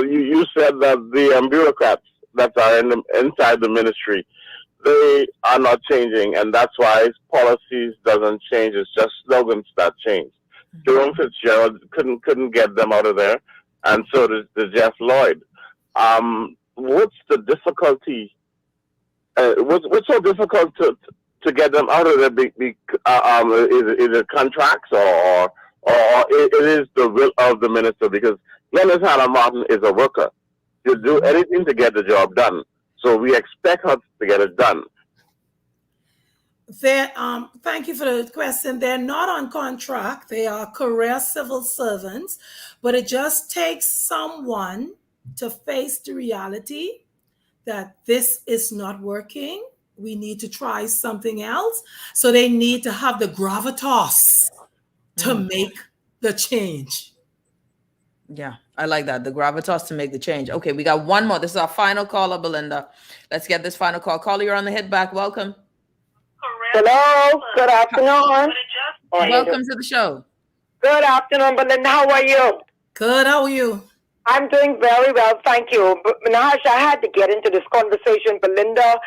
you said that the bureaucrats that are inside the ministry, they are not changing, and that's why policies doesn't change. It's just slogans that change. Jerome Fitzgerald couldn't get them out of there, and so does Jeff Lloyd. What's the difficulty? What's so difficult to get them out of there? Is it contracts or it is the will of the minister? Because Glenys Hanna Martin is a worker. She'll do anything to get the job done. So we expect her to get it done. Thank you for the question. They're not on contract. They are career civil servants, but it just takes someone to face the reality that this is not working. We need to try something else. So they need to have the gravitas to make the change. Yeah, I like that. The gravitas to make the change. Okay, we got one more. This is our final caller, Belinda. Let's get this final call. Caller, you're on the Hit Back. Welcome. Hello. Good afternoon. Welcome to the show. Good afternoon, Belinda. How are you? Good. How are you? I'm doing very well, thank you. But Nahash, I had to get into this conversation. Belinda,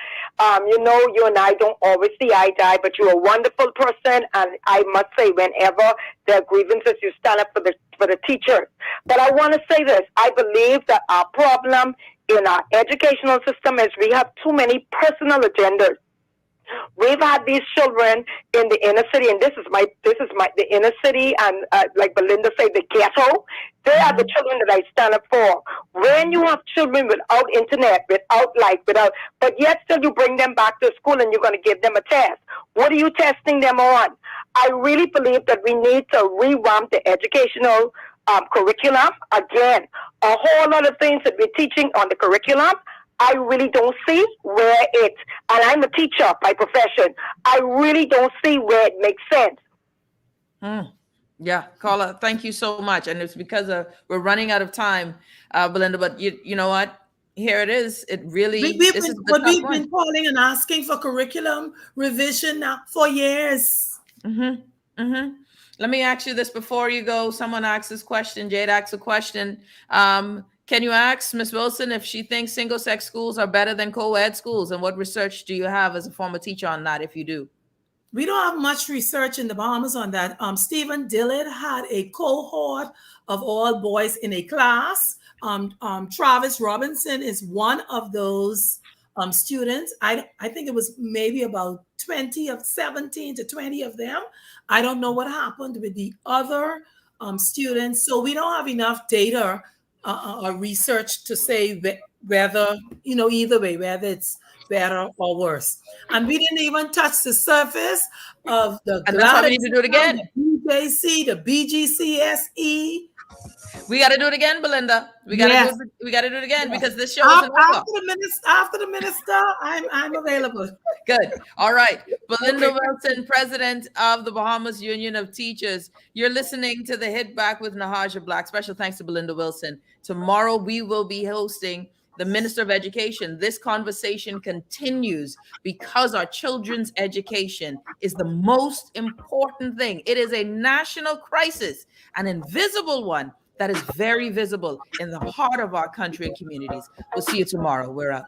you and I don't always see eye to eye, but you're a wonderful person, and I must say, whenever there are grievances, you stand up for the teachers. But I want to say this: I believe that our problem in our educational system is we have too many personal agendas. We've had these children in the inner city, and this is the inner city, and like Belinda said, the ghetto. They are the children that I stand up for. When you have children without internet, without light, but yet still you bring them back to school and you're going to give them a test. What are you testing them on? I really believe that we need to revamp the educational curriculum. Again, a whole lot of things that we're teaching on the curriculum, I really don't see where and I'm a teacher by profession, I really don't see where it makes sense. Yeah, caller, thank you so much. And it's because we're running out of time, Belinda, but you know what? Here it is. It really, we've been calling and asking for curriculum revision now for years. Let me ask you this before you go. Someone asked this question. Jade asked a question. Can you ask Ms. Wilson if she thinks single-sex schools are better than co-ed schools? And what research do you have as a former teacher on that, if you do? We don't have much research in the Bahamas on that. Stephen Dillard had a cohort of all boys in a class. Travis Robinson is one of those students. I think it was maybe about 17 to 20 of them. I don't know what happened with the other students. So we don't have enough data or research to say whether, either way, whether it's better or worse. And we didn't even touch the surface of the and that's why we need to do it again. The BJC, the BGCSE. We got to do it again, Belinda. We got to do it again because this show isn't over. After the minister, I'm available. Good. All right. Belinda Wilson, president of the Bahamas Union of Teachers. You're listening to the Hit Back with Nahaja Black. Special thanks to Belinda Wilson. Tomorrow we will be hosting the Minister of Education. This conversation continues because our children's education is the most important thing. It is a national crisis, an invisible one that is very visible in the heart of our country and communities. We'll see you tomorrow. We're up.